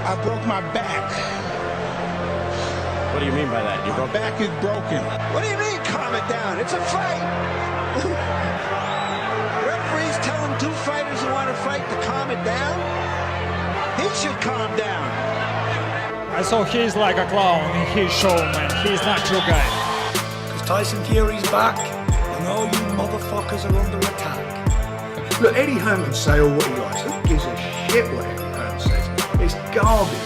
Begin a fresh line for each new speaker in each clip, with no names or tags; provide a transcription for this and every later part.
I broke my back.
What do you mean by that?
My back is broken.
What do you mean, calm it down? It's a fight. Referees telling two fighters who want to fight to calm it down? He should calm down.
So he's like a clown in his show, man. He's not your guy.
Because Tyson Fury's back, and all you motherfuckers are under attack. Look, Eddie Hearn can say all what he likes. Who gives a shit what Eddie Hearn says? It's garbage.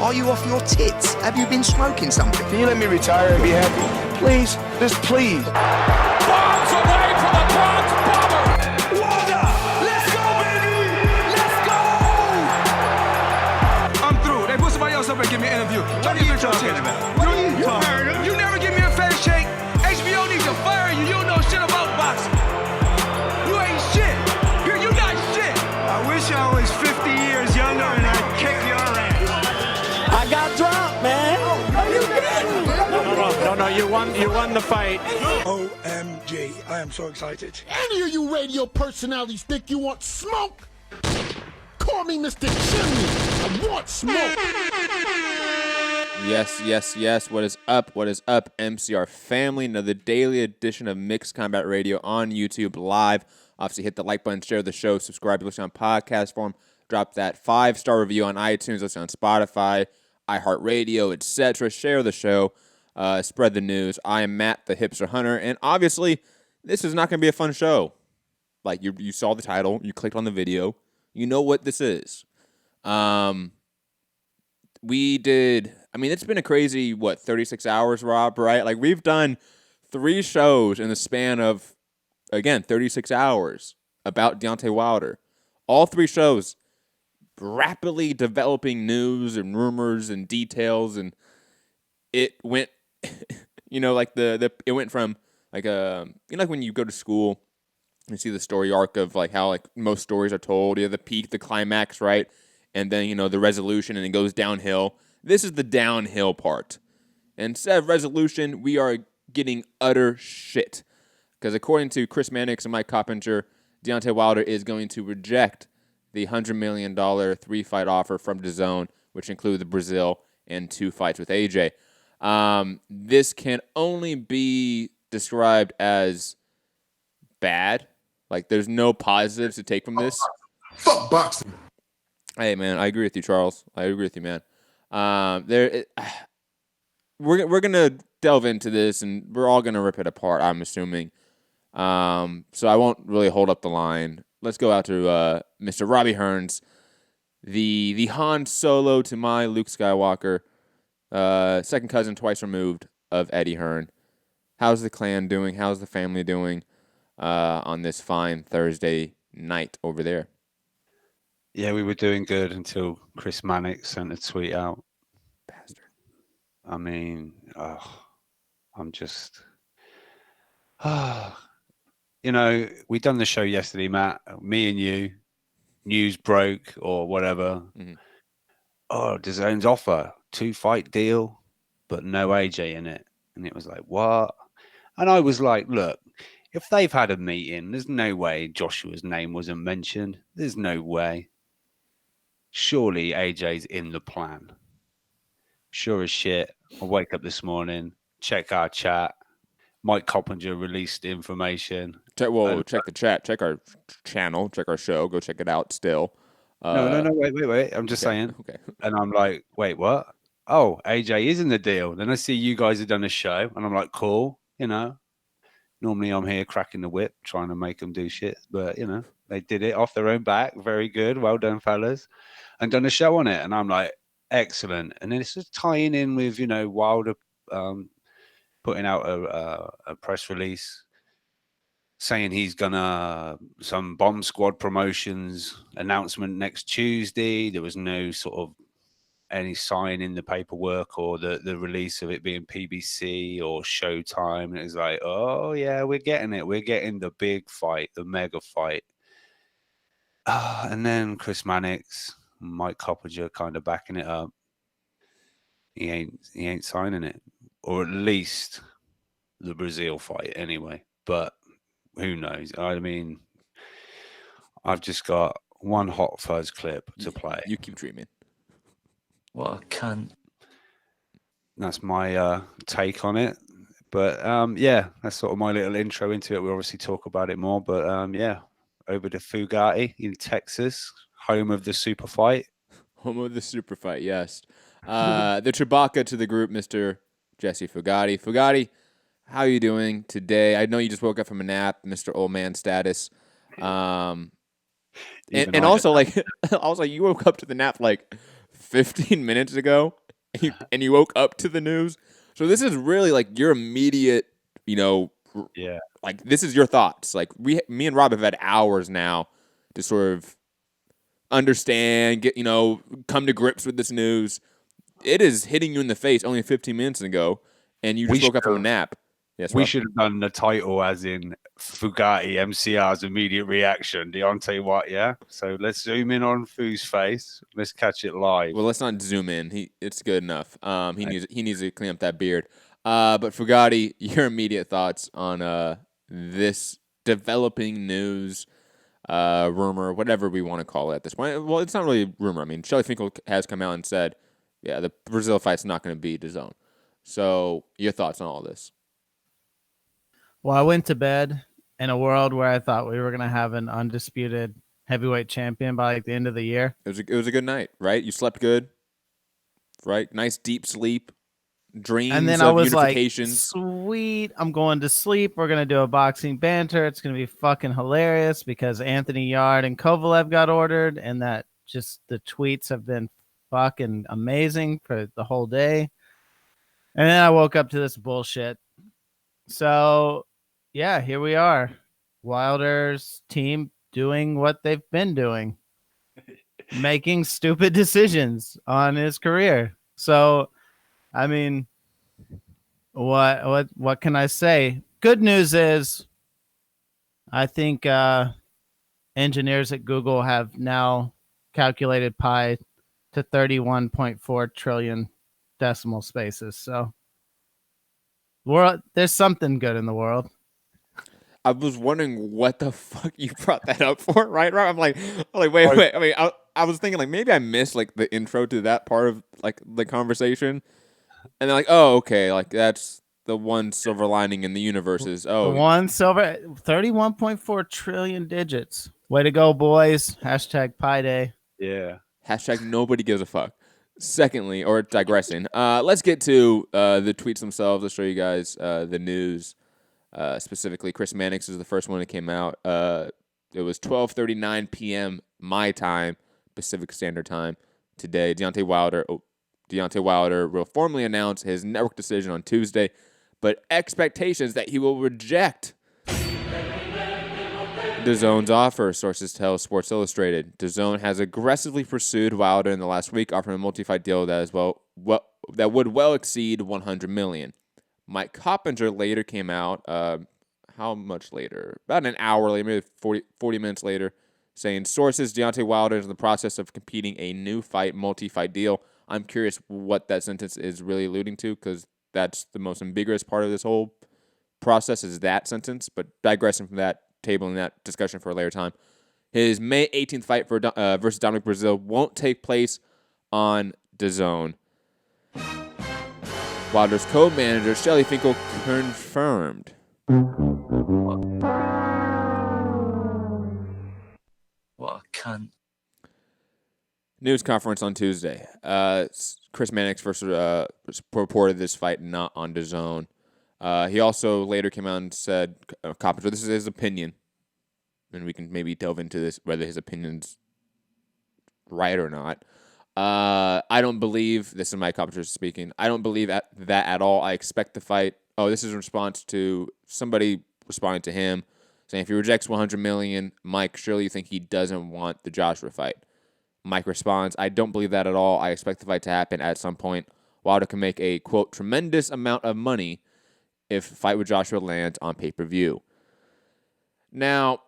Are you off your tits? Have you been smoking something?
Can you let me retire and be happy? Please, just please.
Bombs away from the Bronx Bomber!
Wilder! Let's go, baby! Let's go!
I'm through. They put somebody else up and give me an interview.
What are you talking about? What are you talking about?
You never give me a fair shake. HBO needs to fire you. You don't know shit about boxing. You ain't shit. You got shit.
I wish I was 50 years younger and I'd kick your ass.
I got drunk, man. Are you kidding?
No, you won the fight.
OMG, I am so excited.
Any of you radio personalities think you want smoke? Call me Mr. Chimney. I want smoke.
Yes. What is up? MCR family? Another daily edition of Mixed Combat Radio on YouTube live. Obviously, hit the like button, share the show, subscribe, listen on podcast form, drop that 5-star review on iTunes, listen on Spotify, iHeartRadio, etc. Share the show, spread the news. I am Matt, the Hipster Hunter, and obviously, this is not going to be a fun show. Like, you saw the title, you clicked on the video, you know what this is. It's been a crazy, 36 hours, Rob, right? Like, we've done 3 shows in the span of, again, 36 hours about Deontay Wilder. All 3 shows rapidly developing news and rumors and details, and it went, it went from like when you go to school and see the story arc of like how like most stories are told, you have the peak, the climax, right, and then the resolution, and it goes downhill. This is the downhill part. And instead of resolution, we are getting utter shit. Because according to Chris Mannix and Mike Coppinger, Deontay Wilder is going to reject the $100 million 3-fight offer from DAZN, which includes Breazeale and 2 fights with AJ. This can only be described as bad. Like, there's no positives to take from this.
Fuck boxing.
Hey, man, I agree with you, Charles. I agree with you, man. We're gonna delve into this, and we're all gonna rip it apart, I'm assuming. So I won't really hold up the line. Let's go out to Mr. Robbie Hearns, the Han Solo to my Luke Skywalker, second cousin twice removed of Eddie Hearn. How's the clan doing? How's the family doing on this fine Thursday night over there?
Yeah, we were doing good until Chris Mannix sent a tweet out.
Bastard.
I mean, I'm just... we done the show yesterday, Matt. Me and you. News broke or whatever. Mm-hmm. Oh, DAZN's offer, 2-fight deal, but no AJ in it. And it was like, what? And I was like, look, if they've had a meeting, there's no way Joshua's name wasn't mentioned. There's no way. Surely AJ's in the plan. Sure as shit. I wake up this morning, check our chat. Mike Coppinger released information.
Check the chat. Check our channel. Check our show. Go check it out still.
No. Wait. I'm just saying.
Okay.
And I'm like, wait, what? Oh, AJ is in the deal. Then I see you guys have done a show. And I'm like, cool. Normally I'm here cracking the whip, trying to make them do shit. But, they did it off their own back. Very good. Well done, fellas. And done a show on it. And I'm like, excellent. And then it's just tying in with, Wilder putting out a press release saying he's gonna some Bomb Squad promotions announcement next Tuesday. There was no sort of any sign in the paperwork or the release of it being PBC or Showtime. And it was like, oh yeah, we're getting it. We're getting the big fight, the mega fight. And then Chris Mannix, Mike Coppinger kind of backing it up. He ain't signing it, or at least the Breazeale fight anyway. But who knows? I mean, I've just got one Hot Fuzz clip to play.
You keep dreaming.
What a cunt.
That's my take on it. But yeah, that's sort of my little intro into it. We'll obviously talk about it more. But yeah, over to Fugatti in Texas, home of the super fight.
Home of the super fight, yes. The Chewbacca to the group, Mr. Jesse Fugatti. Fugatti, how are you doing today? I know you just woke up from a nap, Mr. Old Man status. And also, like, you woke up to the nap like 15 minutes ago, and you woke up to the news. So this is really like your immediate, like this is your thoughts. Like me and Rob have had hours now to sort of understand, get come to grips with this news. It is hitting you in the face only 15 minutes ago, and you just woke up from a nap. Yes,
we
Rob.
should have done the title as in Fugatti, MCR's immediate reaction. Deontay Wilder, yeah? So let's zoom in on Fu's face. Let's catch it live.
Well, let's not zoom in. It's good enough. He needs to clean up that beard. But Fugatti, your immediate thoughts on this developing news, rumor, whatever we want to call it at this point. Well, it's not really a rumor. I mean, Shelly Finkel has come out and said, yeah, the Breazeale fight's not going to be DAZN. So your thoughts on all this?
Well, I went to bed in a world where I thought we were going to have an undisputed heavyweight champion by like the end of the year.
It was a good night, right? You slept good, right? Nice deep sleep, dreams
and then
of
I was
unifications.
Like, sweet, I'm going to sleep. We're going to do a boxing banter. It's going to be fucking hilarious because Anthony Yard and Kovalev got ordered, and that just the tweets have been fucking amazing for the whole day. And then I woke up to this bullshit. So, yeah, here we are. Wilder's team doing what they've been doing, making stupid decisions on his career. So, I mean, what can I say? Good news is I think engineers at Google have now calculated pi to 31.4 trillion decimal spaces. So there's something good in the world.
I was wondering what the fuck you brought that up for, right? I'm like, wait. I mean, I was thinking like maybe I missed like the intro to that part of like the conversation, and then like, oh, okay, like that's the one silver lining in the universe is the
one silver 31.4 trillion digits. Way to go, boys! Hashtag Pi Day.
Yeah.
Hashtag nobody gives a fuck. Secondly, or digressing, let's get to the tweets themselves. I'll show you guys the news. Specifically, Chris Mannix is the first one that came out. It was 12:39 p.m. my time, Pacific Standard Time today. Deontay Wilder will formally announce his network decision on Tuesday, but expectations that he will reject DAZN's offer, sources tell Sports Illustrated. DAZN has aggressively pursued Wilder in the last week, offering a multi-fight deal that would well exceed $100 million. Mike Coppinger later came out, how much later? About an hour later, maybe 40 minutes later, saying, sources, Deontay Wilder is in the process of competing a new fight, multi-fight deal. I'm curious what that sentence is really alluding to, because that's the most ambiguous part of this whole process is that sentence. But digressing from that, tabling that discussion for a later time. His May 18th fight versus Dominic Breazeale won't take place on DAZN. Wilder's co-manager, Shelly Finkel, confirmed.
What a cunt.
News conference on Tuesday. Chris Mannix reported this fight not on DAZN. He also later came out and said, Coppinger, this is his opinion, and we can maybe delve into this, whether his opinion's right or not. I don't believe, this is Mike Coppinger speaking, I don't believe that at all. I expect the fight. Oh, this is in response to somebody responding to him, saying if he rejects $100 million, Mike, surely you think he doesn't want the Joshua fight. Mike responds, I don't believe that at all. I expect the fight to happen at some point. Wilder can make a, quote, tremendous amount of money if fight with Joshua lands on pay-per-view. Now,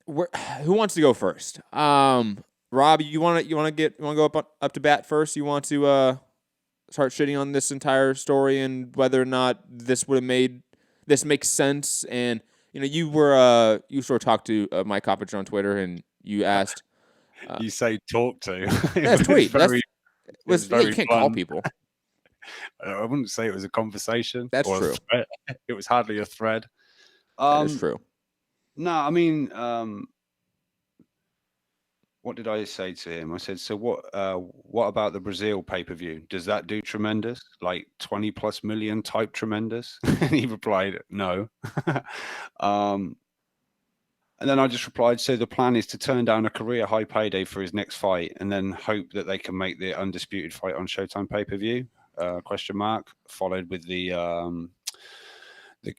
who wants to go first? Rob, you want to go up to bat first? You want to start shitting on this entire story and whether or not this would have made this makes sense? And you sort of talked to Mike Coppinger on Twitter and you asked.
You say talk to.
That's tweet.
was
Yeah, you
very
can't call
blunt.
people.
I wouldn't say it was a conversation.
That's
or
true.
A thread. It was hardly a thread.
That is true.
No, I mean, what did I say to him? I said, so what about the Breazeale pay-per-view? Does that do tremendous? Like 20+ million type tremendous? And he replied, no. And then I just replied, so the plan is to turn down a career high payday for his next fight and then hope that they can make the undisputed fight on Showtime pay-per-view? Question mark, followed with the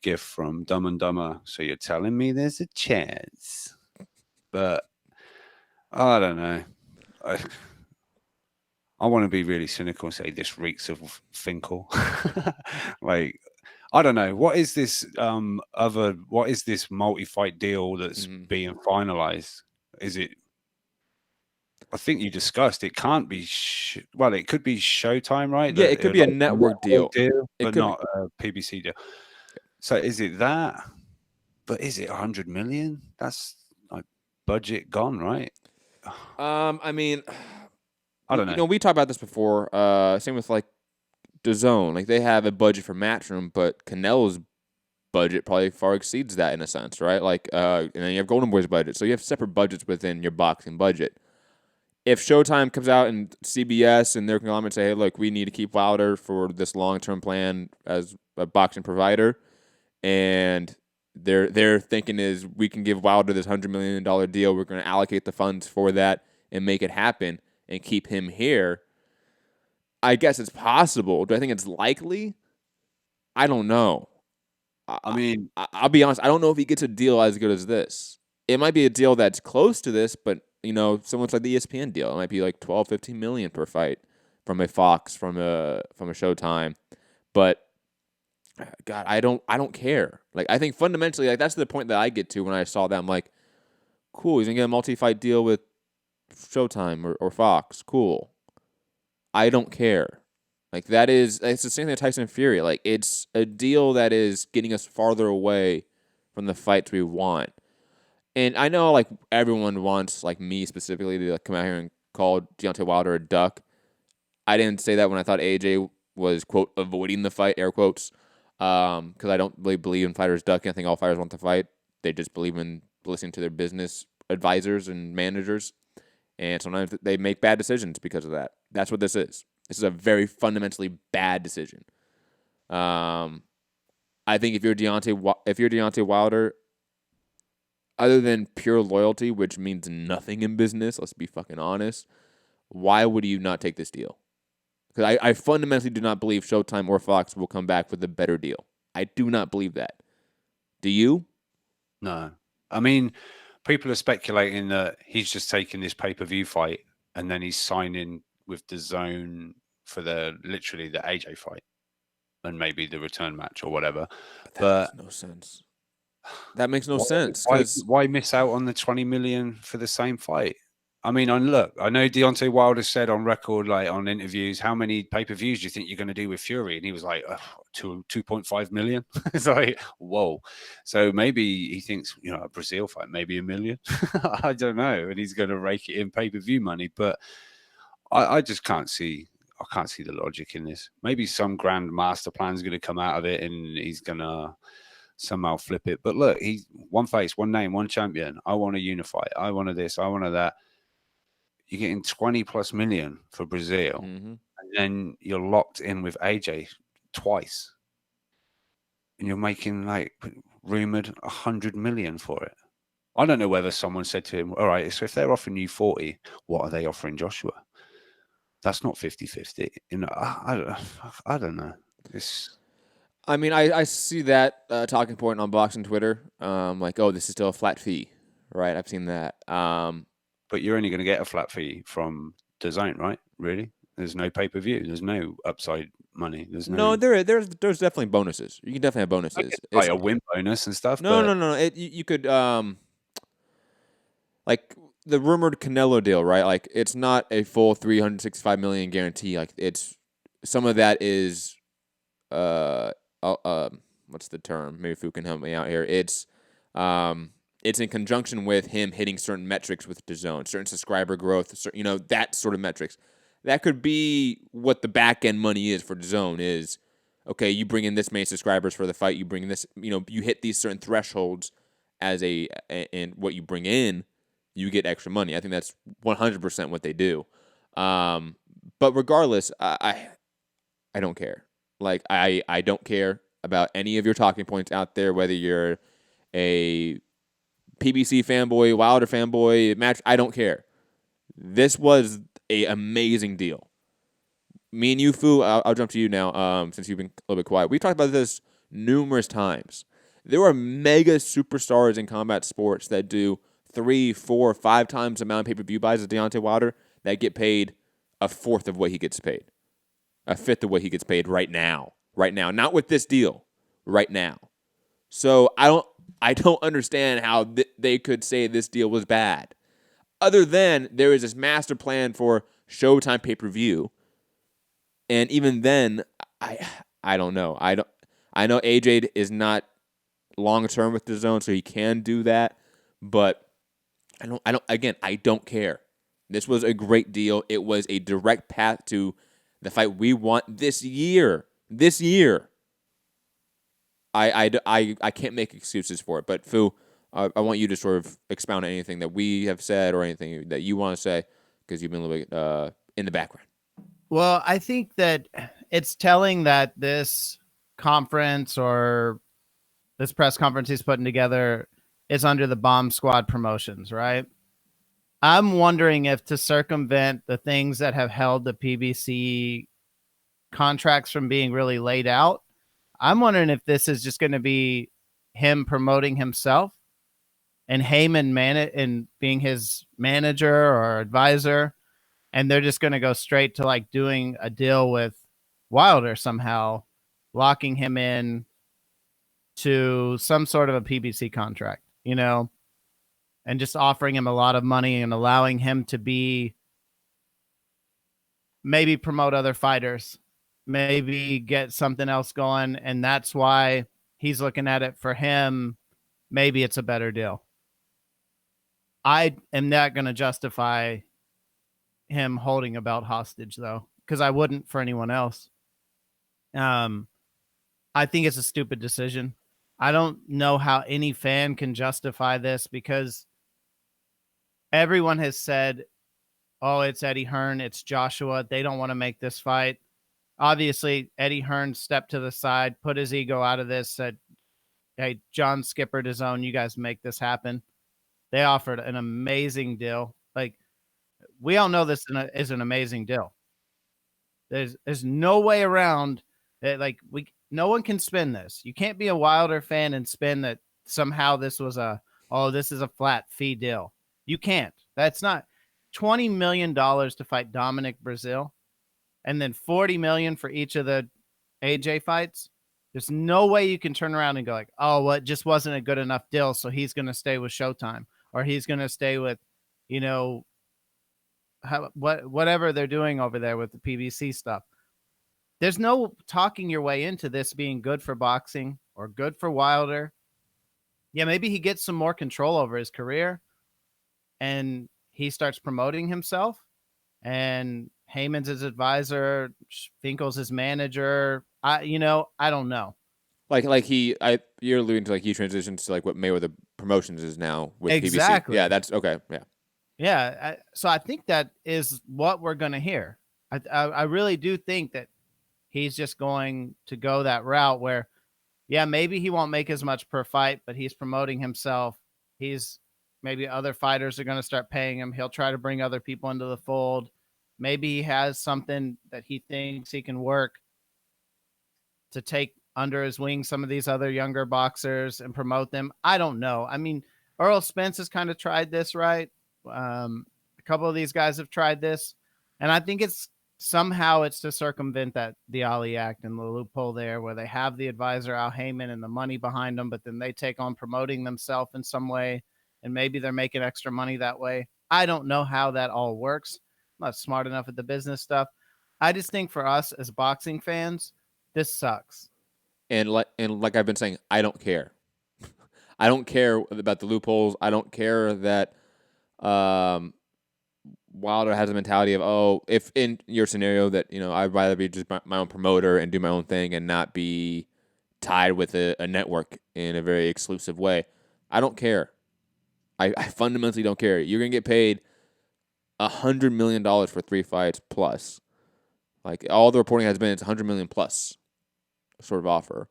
gif from Dumb and Dumber. So you're telling me there's a chance? But I don't know. I want to be really cynical and say this reeks of Finkel. Like, I don't know. What is this what is this multi-fight deal that's being finalized? Is it, I think you discussed it can't be well, it could be Showtime, right?
Yeah, it could be a network deal.
But not a PBC deal. So is it that? But is it 100 million? That's like budget gone, right?
I mean,
I don't know.
You know, we talked about this before. Same with like DAZN. Like they have a budget for Matchroom, but Canelo's budget probably far exceeds that in a sense, right? Like, and then you have Golden Boy's budget, so you have separate budgets within your boxing budget. If Showtime comes out and CBS and their conglomerate say, "Hey, look, we need to keep Wilder for this long-term plan as a boxing provider," and their thinking is we can give Wilder this $100 million deal. We're going to allocate the funds for that and make it happen and keep him here. I guess it's possible. Do I think it's likely? I don't know.
I mean,
I'll be honest. I don't know if he gets a deal as good as this. It might be a deal that's close to this, but you know, someone's like the ESPN deal. It might be like 12, 15 million per fight from a Fox, from a Showtime. But God, I don't care. Like, I think fundamentally, like that's the point that I get to when I saw that. I'm like, cool, he's gonna get a multi-fight deal with Showtime or Fox. Cool. I don't care. Like it's the same thing with Tyson Fury. Like it's a deal that is getting us farther away from the fights we want. And I know like everyone wants, like me specifically, to come out here and call Deontay Wilder a duck. I didn't say that when I thought AJ was, quote, avoiding the fight, air quotes, because I don't really believe in fighters ducking. I think all fighters want to fight. They just believe in listening to their business advisors and managers. And sometimes they make bad decisions because of that. That's what this is. This is a very fundamentally bad decision. I think if you're Deontay Wilder, other than pure loyalty, which means nothing in business, let's be fucking honest, why would you not take this deal? Because I fundamentally do not believe Showtime or Fox will come back with a better deal. I do not believe that. Do you?
No. I mean, people are speculating that he's just taking this pay-per-view fight and then he's signing with DAZN for literally the AJ fight and maybe the return match or whatever.
But makes no sense. That makes no sense.
Why miss out on the 20 million for the same fight? I mean, look, I know Deontay Wilder said on record, like on interviews, how many pay-per-views do you think you're going to do with Fury? And he was like, 2.5 million. It's like, whoa. So maybe he thinks, you know, a Breazeale fight, maybe $1 million. I don't know. And he's going to rake it in pay-per-view money. But I just can't see the logic in this. Maybe some grand master plan is going to come out of it and he's going to somehow flip it. But look, he's one face, one name, one champion. I want to unify. I want this. I want that. You're getting 20+ million for Breazeale, and then you're locked in with AJ twice, and you're making like rumored 100 million for it. I don't know whether someone said to him, all right, so if they're offering you 40, what are they offering Joshua? That's not 50-50. You know, I don't know.
I mean, I see that talking point on boxing Twitter. Like, oh, this is still a flat fee, right? I've seen that.
But you're only going to get a flat fee from DAZN, right? Really? There's no pay-per-view. There's no upside money. There's
there's definitely bonuses. You can definitely have bonuses.
Like a win bonus and stuff.
No. You could like the rumored Canelo deal, right? Like it's not a full 365 million guarantee. Like it's some of that is what's the term? Maybe Fu can help me out here. It's in conjunction with him hitting certain metrics with DAZN, certain subscriber growth, you know, that sort of metrics. That could be what the back end money is for DAZN is, okay, you bring in this many subscribers for the fight, you bring this, you hit these certain thresholds and what you bring in, you get extra money. I think that's 100% what they do. But regardless, I don't care. Like, I don't care about any of your talking points out there, whether you're a PBC fanboy, Wilder fanboy, match, I don't care. This was an amazing deal. Me and you, Fu, I'll jump to you now, since you've been a little bit quiet. We've talked about this numerous times. There are mega superstars in combat sports that do 3, 4, 5 times the amount of pay-per-view buys as Deontay Wilder that get paid a fourth of what he gets paid. A fifth of what he gets paid right now. Right now. Not with this deal. Right now. So I don't understand how they could say this deal was bad. Other than there is this master plan for Showtime pay-per-view. And even then, I don't know. I know AJ is not long-term with DAZN, so he can do that. But I don't care. This was a great deal. It was a direct path to the fight we want this year. This year. I can't make excuses for it. But Fu, I want you to sort of expound on anything that we have said or anything that you want to say, because you've been a little bit in the background.
Well, I think that it's telling that this conference or this press conference he's putting together is under the Bomb Squad Promotions, right? I'm wondering if, to circumvent the things that have held the PBC contracts from being really laid out, I'm wondering if this is just going to be him promoting himself and Heyman and being his manager or advisor, and they're just going to go straight to like doing a deal with Wilder somehow, locking him in to some sort of a PBC contract, and just offering him a lot of money and allowing him to maybe promote other fighters, maybe get something else going. And that's why he's looking at it for him. Maybe it's a better deal. I am not going to justify him holding a belt hostage, though, because I wouldn't for anyone else. I think it's a stupid decision. I don't know how any fan can justify this, because everyone has said, oh, it's Eddie Hearn, it's Joshua. They don't want to make this fight. Obviously, Eddie Hearn stepped to the side, put his ego out of this, said, hey, John Skipper, DAZN, you guys make this happen. They offered an amazing deal. Like, we all know this is an amazing deal. There's no way around it. Like, no one can spin this. You can't be a Wilder fan and spin that somehow this was this is a flat fee deal. You can't. That's not $20 million to fight Dominic Breazeale, and then $40 million for each of the AJ fights. There's no way you can turn around and go like, oh, well, it just wasn't a good enough deal, so he's going to stay with Showtime, or he's going to stay with, whatever they're doing over there with the PBC stuff. There's no talking your way into this being good for boxing or good for Wilder. Yeah, maybe he gets some more control over his career and he starts promoting himself, and Heyman's his advisor, Finkel's his manager. I don't know.
You're alluding to like he transitions to like what Mayweather Promotions is now with
exactly.
PBC. Yeah, that's okay. Yeah.
Yeah. So I think that is what we're going to hear. I really do think that he's just going to go that route where, yeah, maybe he won't make as much per fight, but he's promoting himself. Maybe other fighters are going to start paying him. He'll try to bring other people into the fold. Maybe he has something that he thinks he can work to take under his wing some of these other younger boxers and promote them. I don't know. I mean, Earl Spence has kind of tried this, right? A couple of these guys have tried this, and I think it's to circumvent the Ali Act and the loophole there, where they have the advisor Al Heyman and the money behind them, but then they take on promoting themselves in some way, and maybe they're making extra money that way. I don't know how that all works. I'm not smart enough at the business stuff. I just think for us as boxing fans, this sucks.
And like I've been saying, I don't care. I don't care about the loopholes. I don't care that Wilder has a mentality of, oh, if in your scenario that, I'd rather be just my own promoter and do my own thing and not be tied with a network in a very exclusive way. I don't care. I fundamentally don't care. You're going to get paid $100 million for 3 fights plus. Like, all the reporting has been it's $100 million plus sort of offer.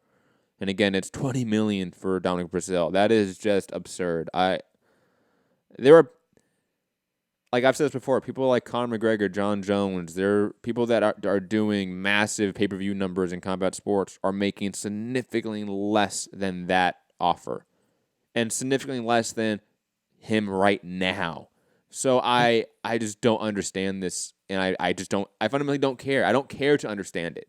And again, it's $20 million for Dominic Breazeale. That is just absurd. There are, like I've said this before, people like Conor McGregor, John Jones, they're people that are doing massive pay-per-view numbers in combat sports are making significantly less than that offer. And significantly less than him right now. So I just don't understand this, and I fundamentally don't care. I don't care to understand it.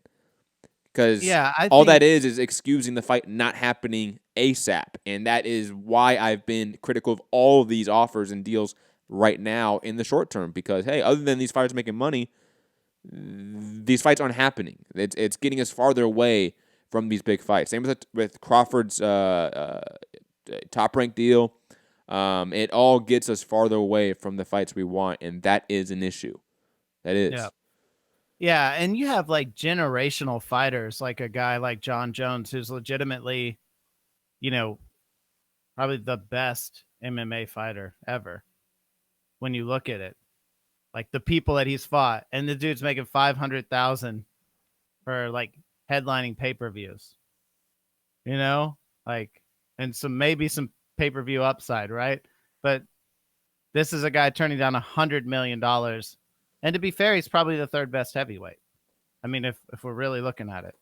Because all that is excusing the fight not happening ASAP. And that is why I've been critical of all of these offers and deals right now in the short term. Because, hey, other than these fighters making money, these fights aren't happening. It's getting us farther away from these big fights. Same with Crawford's top-ranked deal. It all gets us farther away from the fights we want, and that is an issue. That is.
Yeah. Yeah, and you have like generational fighters, like a guy like John Jones, who's legitimately, probably the best MMA fighter ever. When you look at it, like the people that he's fought, and the dude's making $500,000 for like headlining pay-per-views, and maybe some pay-per-view upside, right? But this is a guy turning down $100 million. And to be fair, he's probably the third best heavyweight. I mean, if we're really looking at it.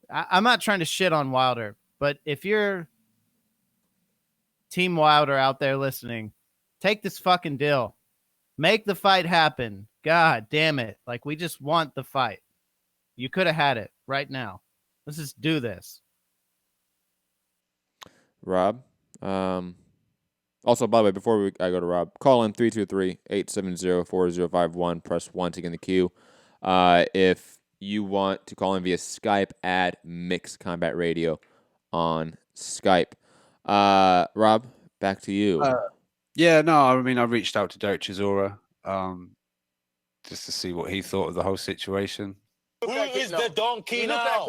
I'm not trying to shit on Wilder, but if you're Team Wilder out there listening, take this fucking deal. Make the fight happen. God damn it. Like, we just want the fight. You could have had it right now. Let's just do this.
Rob, also, by the way, before I go to Rob, call in 323-870-4051. Press 1 to get in the queue. If you want to call in via Skype, add Mixed Combat Radio on Skype. Rob, back to you.
I reached out to Derek Chisora just to see what he thought of the whole situation.
Who is the donkey now?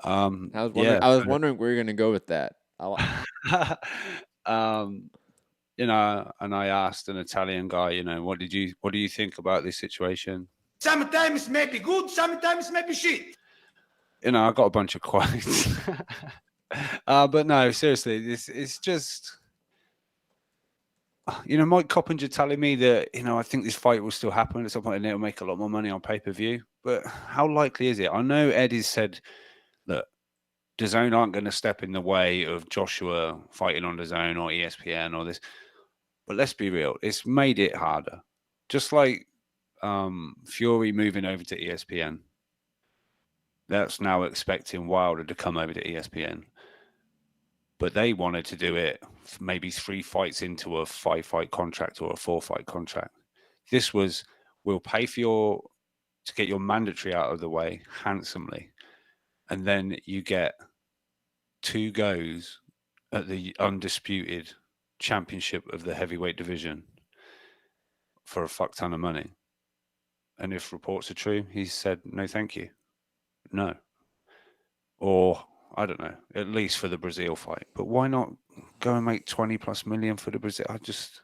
I was wondering where you're going to go with that.
And I asked an Italian guy, what do you think about this situation?
Sometimes it may be good, sometimes it may be shit.
I got a bunch of quotes. But no, seriously, it's just, Mike Coppinger telling me that, I think this fight will still happen at some point and it'll make a lot more money on pay-per-view. But how likely is it? I know Ed has said, look, DAZN aren't going to step in the way of Joshua fighting on DAZN or ESPN or this. But let's be real. It's made it harder. Just like Fury moving over to ESPN. That's now expecting Wilder to come over to ESPN. But they wanted to do it maybe 3 fights into a 5-fight contract or a 4-fight contract. This was, we'll pay for to get your mandatory out of the way handsomely. And then you get 2 goes at the undisputed championship of the heavyweight division for a fuck ton of money. And if reports are true, he said, no, thank you. No. Or, I don't know, at least for the Breazeale fight. But why not go and make 20+ million for the Breazeale?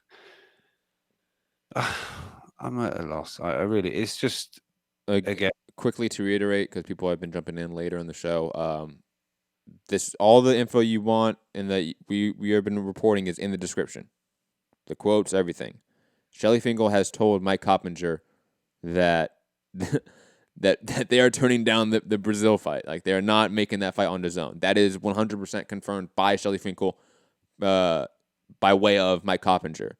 I'm at a loss. I really, it's just, again.
Quickly to reiterate, because people have been jumping in later in the show, all the info you want and that we have been reporting is in the description. The quotes, everything. Shelly Finkel has told Mike Coppinger that that they are turning down the Breazeale fight. Like, they are not making that fight on DAZN. That is 100% confirmed by Shelly Finkel by way of Mike Coppinger.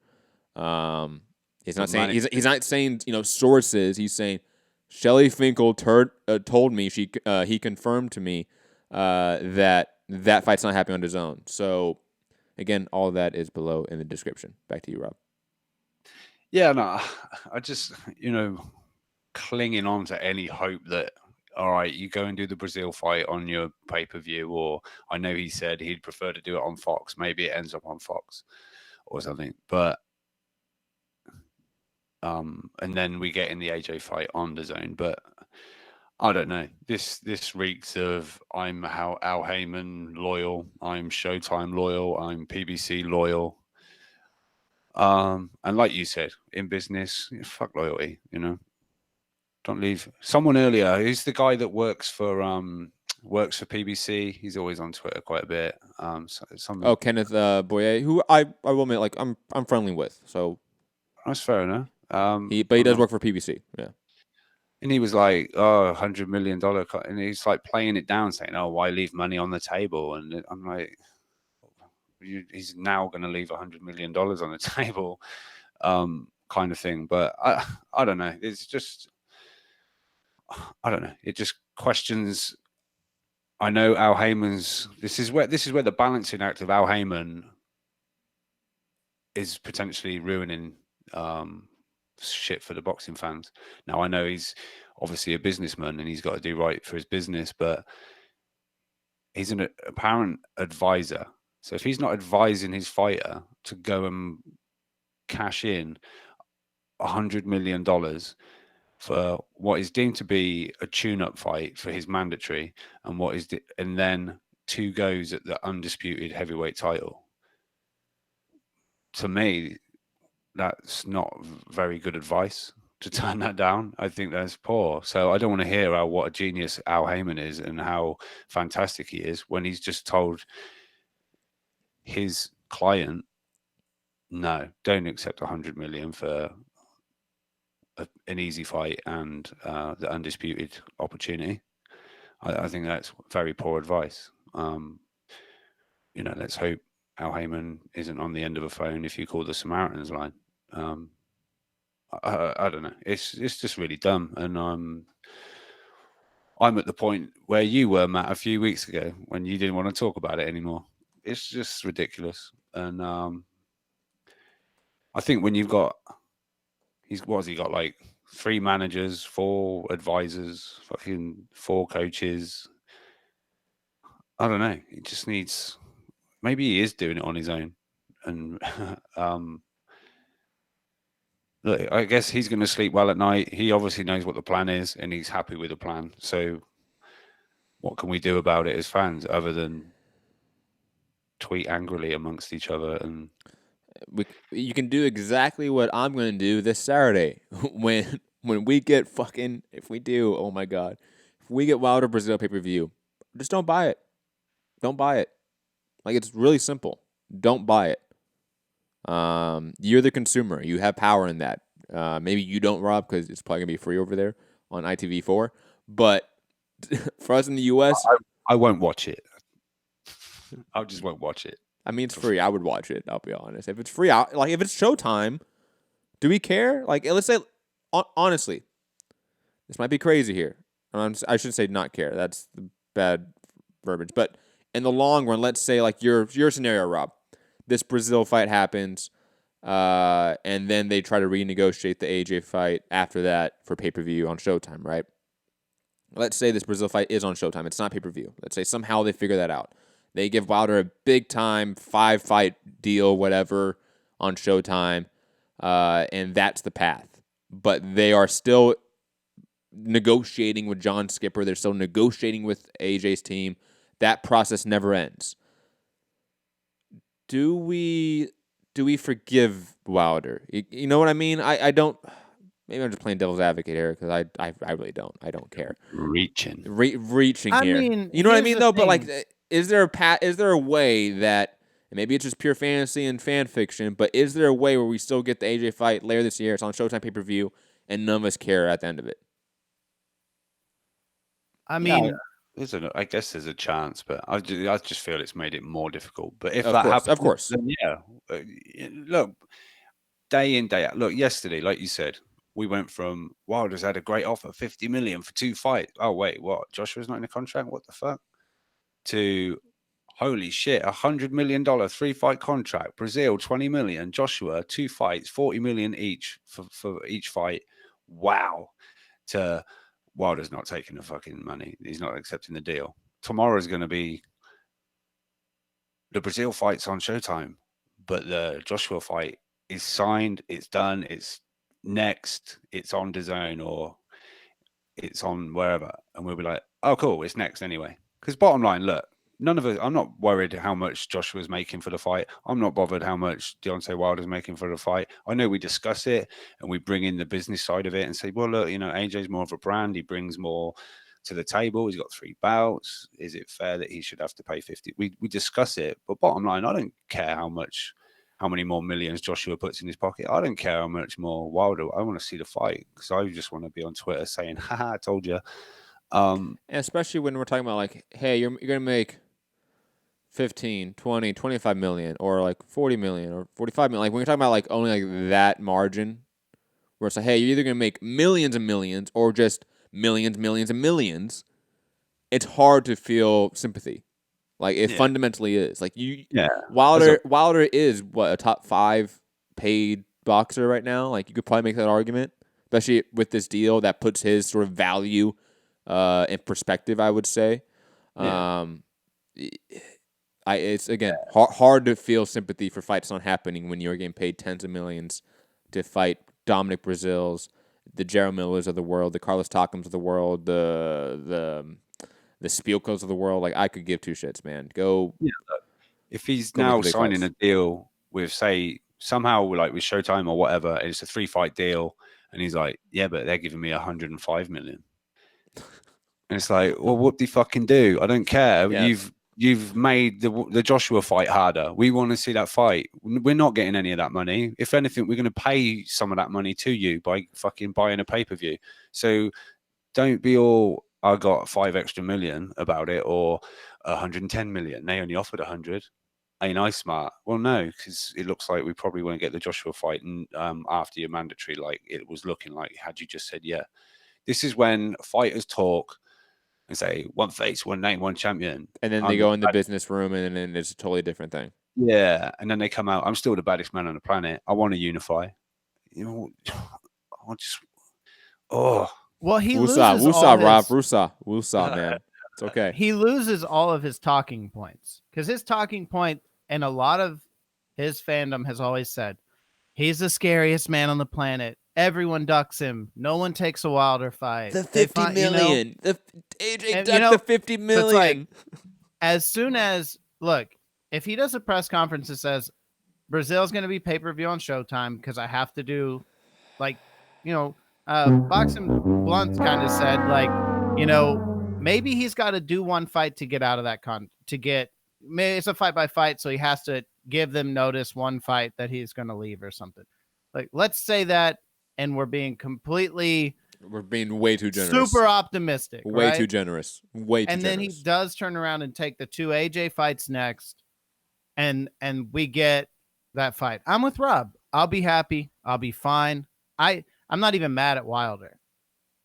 He's not saying he's not saying sources. He's saying Shelly Finkel told me he confirmed to me that fight's not happening on DAZN. So again, all of that is below in the description. Back to you, Rob.
Yeah, no, I just clinging on to any hope that, all right, you go and do the Breazeale fight on your pay-per-view, or I know he said he'd prefer to do it on Fox. Maybe it ends up on Fox or something. But And then we get in the AJ fight on DAZN. But I don't know. This reeks of I'm Al Heyman loyal, I'm Showtime loyal, I'm PBC loyal. And like you said, in business, fuck loyalty, you know. Don't leave. Someone earlier, who's the guy that works for PBC? He's always on Twitter quite a bit.
Kenneth Boyer, who I will admit, like I'm friendly with. So
that's fair enough.
He does work for PBC. Yeah.
And he was like, "Oh, $100 million," and he's like playing it down, saying, "Oh, why leave money on the table?" And I'm like, he's now going to leave $100 million on the table, kind of thing. But I don't know. It's just, I don't know. It just questions. I know Al Heyman's. This is where the balancing act of Al Heyman is potentially ruining shit for the boxing fans. Now, I know he's obviously a businessman and he's got to do right for his business, but he's an apparent advisor. So if he's not advising his fighter to go and cash in $100 million for what is deemed to be a tune-up fight for his mandatory, and then 2 goes at the undisputed heavyweight title, to me, that's not very good advice to turn that down. I think that's poor. So I don't want to hear what a genius Al Heyman is and how fantastic he is when he's just told his client, no, don't accept 100 million for an easy fight and the undisputed opportunity. I think that's very poor advice. Let's hope Al Heyman isn't on the end of a phone if you call the Samaritans line. I don't know. It's just really dumb, and I'm at the point where you were, Matt, a few weeks ago when you didn't want to talk about it anymore. It's just ridiculous, and I think when you've got he got like 3 managers, 4 advisors, fucking 4 coaches. I don't know. He just needs. Maybe he is doing it on his own, and look, I guess he's going to sleep well at night. He obviously knows what the plan is, and he's happy with the plan. So, what can we do about it as fans other than tweet angrily amongst each other? And
you can do exactly what I'm going to do this Saturday when we get fucking. If we do, oh my god, if we get Wilder Breazeale pay-per-view, just don't buy it. Don't buy it. Like, it's really simple. Don't buy it. You're the consumer. You have power in that. Maybe you don't, Rob, because it's probably going to be free over there on ITV4. But for us in the U.S.
I won't watch it. I just won't watch it.
I mean, it's free. I would watch it, I'll be honest. If it's free, if it's Showtime, do we care? Like, let's say, honestly, this might be crazy here. I shouldn't say not care. That's the bad verbiage. But in the long run, let's say, like your scenario, Rob, this Breazeale fight happens, and then they try to renegotiate the AJ fight after that for pay-per-view on Showtime, right? Let's say this Breazeale fight is on Showtime. It's not pay-per-view. Let's say somehow they figure that out. They give Wilder a big-time 5-fight deal, whatever, on Showtime, and that's the path. But they are still negotiating with John Skipper. They're still negotiating with AJ's team. That process never ends. Do we forgive Wilder? You know what I mean? I don't. Maybe I'm just playing devil's advocate here because I really don't. I don't care.
Reaching
here.
Mean,
you know what I mean, though.
Thing.
But like, is there a way that maybe it's just pure fantasy and fan fiction? But is there a way where we still get the AJ fight later this year? It's on Showtime pay-per-view, and none of us care at the end of it.
I mean.
I guess there's a chance, but I just feel it's made it more difficult. But if
happens,
of course, then yeah. Look, day in, day out. Look, yesterday, like you said, we went from Wilder's had a great offer, 50 million for 2 fights. Oh wait, what? Joshua's not in a contract? What the fuck? To holy shit, $100 million 3-fight contract. Breazeale, 20 million. Joshua, 2 fights, 40 million each for each fight. Wow. To Wilder's not taking the fucking money. He's not accepting the deal. Tomorrow's going to be the Breazeale fight's on Showtime, but the Joshua fight is signed. It's done. It's next it's on DAZN or it's on wherever, and we'll be like, oh, cool, it's next anyway. Because bottom line, look, none of us, I'm not worried how much Joshua's making for the fight. I'm not bothered how much Deontay Wilder's making for the fight. I know we discuss it and we bring in the business side of it and say, well, look, AJ's more of a brand. He brings more to the table. He's got 3 bouts. Is it fair that he should have to pay 50? We discuss it, but bottom line, I don't care how many more millions Joshua puts in his pocket. I don't care how much more Wilder. I want to see the fight because I just want to be on Twitter saying, haha, I told you.
And especially when we're talking about like, hey, you're going to make 15, 20, 25 million or like 40 million or 45 million. Like when you're talking about like only like that margin where it's like, hey, you're either going to make millions and millions or just millions, millions and millions. It's hard to feel sympathy. Like it fundamentally is. Like Wilder is what, a top 5 paid boxer right now. Like you could probably make that argument, especially with this deal that puts his sort of value in perspective, I would say. It's again hard to feel sympathy for fights not happening when you're getting paid tens of millions to fight Dominic Breazeales, the Jarrell Millers of the world, the Carlos Takams of the world, the Spielkos of the world. Like I could give 2 shits, man. Go. Yeah,
if he's now signing a deal with, say, somehow like with Showtime or whatever, it's a 3-fight deal, and he's like, yeah, but they're giving me 105 million. And it's like, well, what do you fucking do? I don't care. Yeah. You've made the Joshua fight harder. We want to see that fight. We're not getting any of that money. If anything, we're going to pay some of that money to you by fucking buying a pay-per-view. So don't be all, I got 5 extra million about it, or 110 million. They only offered 100. Ain't I smart? Well, no, because it looks like we probably won't get the Joshua fight after your mandatory, like it was looking like had you just said yeah. This is when fighters talk and say, one face, one name, one champion.
And then they go in the business room and then it's a totally different thing.
Yeah. And then they come out, I'm still the baddest man on the planet. I want to unify. I just,
Well, he loses
Woosah, man. It's okay.
He loses all of his talking points because his talking point and a lot of his fandom has always said, he's the scariest man on the planet. Everyone ducks him. No one takes a Wilder fight.
The 50 million. AJ ducked the 50 million. So it's like,
as soon as, look, if he does a press conference that says, Breazeale's going to be pay-per-view on Showtime because I have to do, like, Boxing Blunt kind of said, like, maybe he's got to do one fight to get out of that maybe it's a fight by fight, so he has to give them notice one fight that he's going to leave or something. Like, let's say that, and we're being way too generous. Super optimistic.
Way too generous. Way too generous.
And then he does turn around and take the 2 AJ fights next, and we get that fight. I'm with Rob. I'll be happy. I'll be fine. I'm not even mad at Wilder.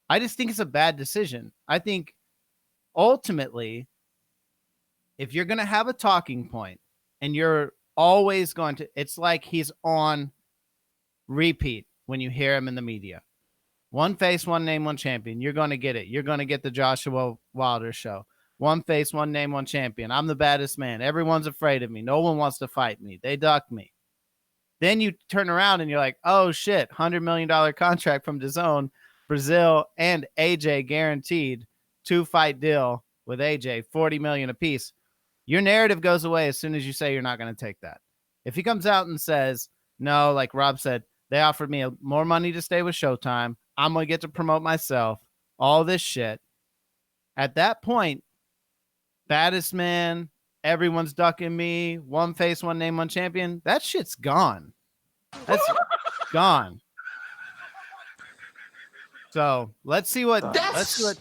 I just think it's a bad decision. I think ultimately, if you're going to have a talking point and you're always going to, it's like he's on repeat when you hear him in the media. One face, one name, one champion. You're going to get it. You're going to get the Joshua Wilder show. One face, one name, one champion. I'm the baddest man. Everyone's afraid of me. No one wants to fight me. They duck me. Then you turn around and you're like, oh shit, $100 million contract from DAZN, Breazeale and AJ guaranteed, 2-fight deal with AJ, $40 million apiece. Your narrative goes away as soon as you say you're not going to take that. If he comes out and says, no, like Rob said, they offered me more money to stay with Showtime. I'm going to get to promote myself. All this shit. At that point, baddest man, everyone's ducking me, one face, one name, one champion. That shit's gone. That's gone. So let's see what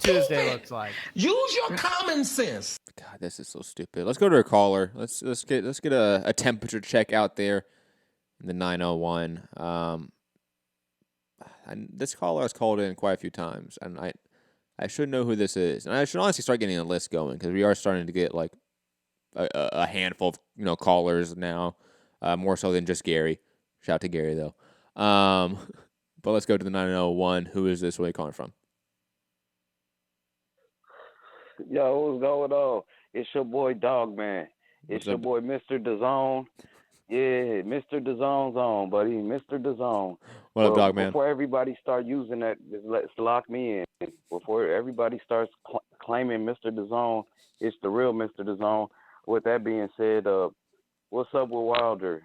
Tuesday looks like.
Use your common sense.
God, this is so stupid. Let's go to a caller. Let's get a temperature check out there in the 901. And this caller has called in quite a few times, and I should know who this is, and I should honestly start getting a list going because we are starting to get like a handful of callers now, more so than just Gary. Shout out to Gary though. But let's go to the 901. Who is this? Where are you calling from?
Yo, what's going on? It's your boy Dogman. It's your boy Mr. DAZN. Yeah, Mr. DAZN's on, buddy. Mr. DAZN.
What up, dog, man?
Before everybody start using that, let's lock me in. Before everybody starts claiming Mr. DAZN, it's the real Mr. DAZN. With that being said, what's up with Wilder?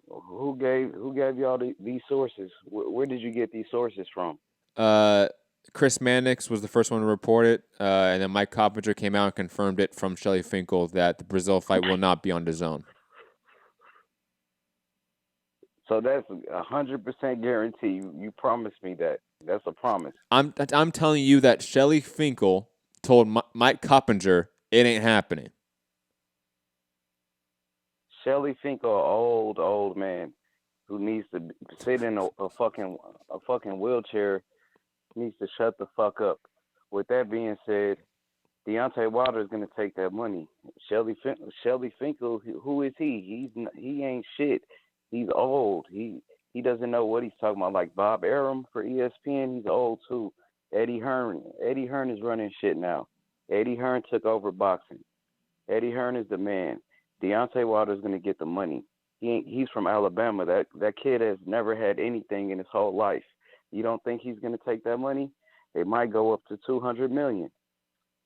Who gave y'all these sources? Where did you get these sources from?
Chris Mannix was the first one to report it, and then Mike Coppinger came out and confirmed it from Shelly Finkel that the Breazeale fight will not be on DAZN.
So that's 100% guarantee. You promised me that. That's a promise.
I'm telling you that Shelly Finkel told Mike Coppinger it ain't happening.
Shelly Finkel, old man who needs to sit in a fucking wheelchair, needs to shut the fuck up. With that being said, Deontay Wilder is gonna take that money. Shelly Finkel, who is he? He ain't shit. He's old. He doesn't know what he's talking about. Like Bob Arum for ESPN, he's old too. Eddie Hearn is running shit now. Eddie Hearn took over boxing. Eddie Hearn is the man. Deontay Wilder is gonna get the money. He's from Alabama. That kid has never had anything in his whole life. You don't think he's gonna take that money? It might go up to $200 million.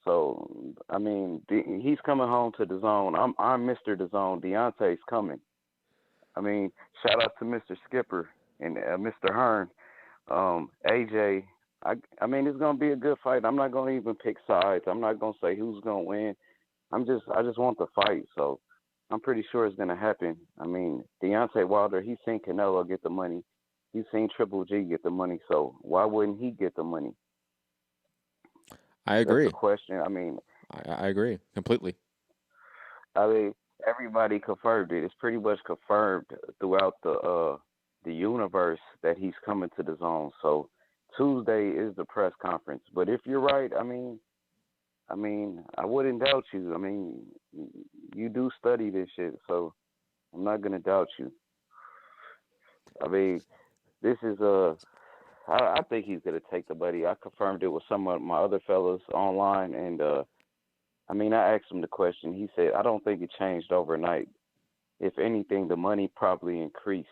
So I mean, he's coming home to DAZN. I'm Mr. DAZN. Deontay's coming. I mean, shout out to Mr. Skipper and Mr. Hearn, AJ. I mean, it's gonna be a good fight. I'm not gonna even pick sides. I'm not gonna say who's gonna win. I just want the fight. So I'm pretty sure it's gonna happen. I mean, Deontay Wilder, he's seen Canelo get the money. He's seen Triple G get the money. So why wouldn't he get the money?
I agree.
That's the question. I mean,
I agree completely.
I mean, everybody confirmed it. It's pretty much confirmed throughout the universe that he's coming to DAZN. So Tuesday is the press conference. But if you're right, I mean, I wouldn't doubt you. I mean, you do study this shit, so I'm not gonna doubt you. I mean, this is I think he's gonna take the money. I confirmed it with some of my other fellas online, and I mean, I asked him the question. He said, I don't think it changed overnight. If anything, the money probably increased.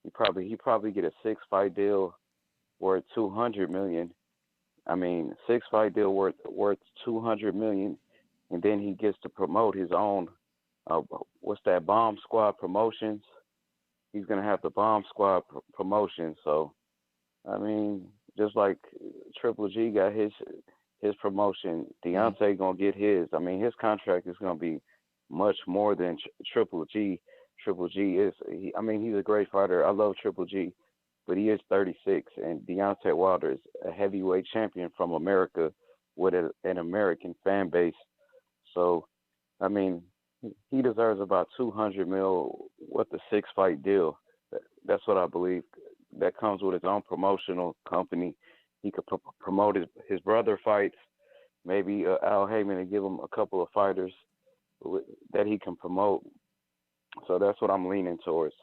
He probably get a 6-fight deal worth $200 million. I mean, 6-fight deal worth $200 million, and then he gets to promote his own. What's that? Bomb Squad Promotions. He's gonna have the Bomb Squad promotion. So, I mean, just like Triple G got his promotion, Deontay gonna get his. I mean, his contract is gonna be much more than Triple G. Triple G is. He's a great fighter. I love Triple G, but he is 36, and Deontay Wilder is a heavyweight champion from America with an American fan base. So, I mean, he deserves about $200 million with a 6-fight deal. That's what I believe. That comes with his own promotional company. He could promote his brother fights. Maybe Al Heyman to give him a couple of fighters that he can promote. So that's what I'm leaning towards.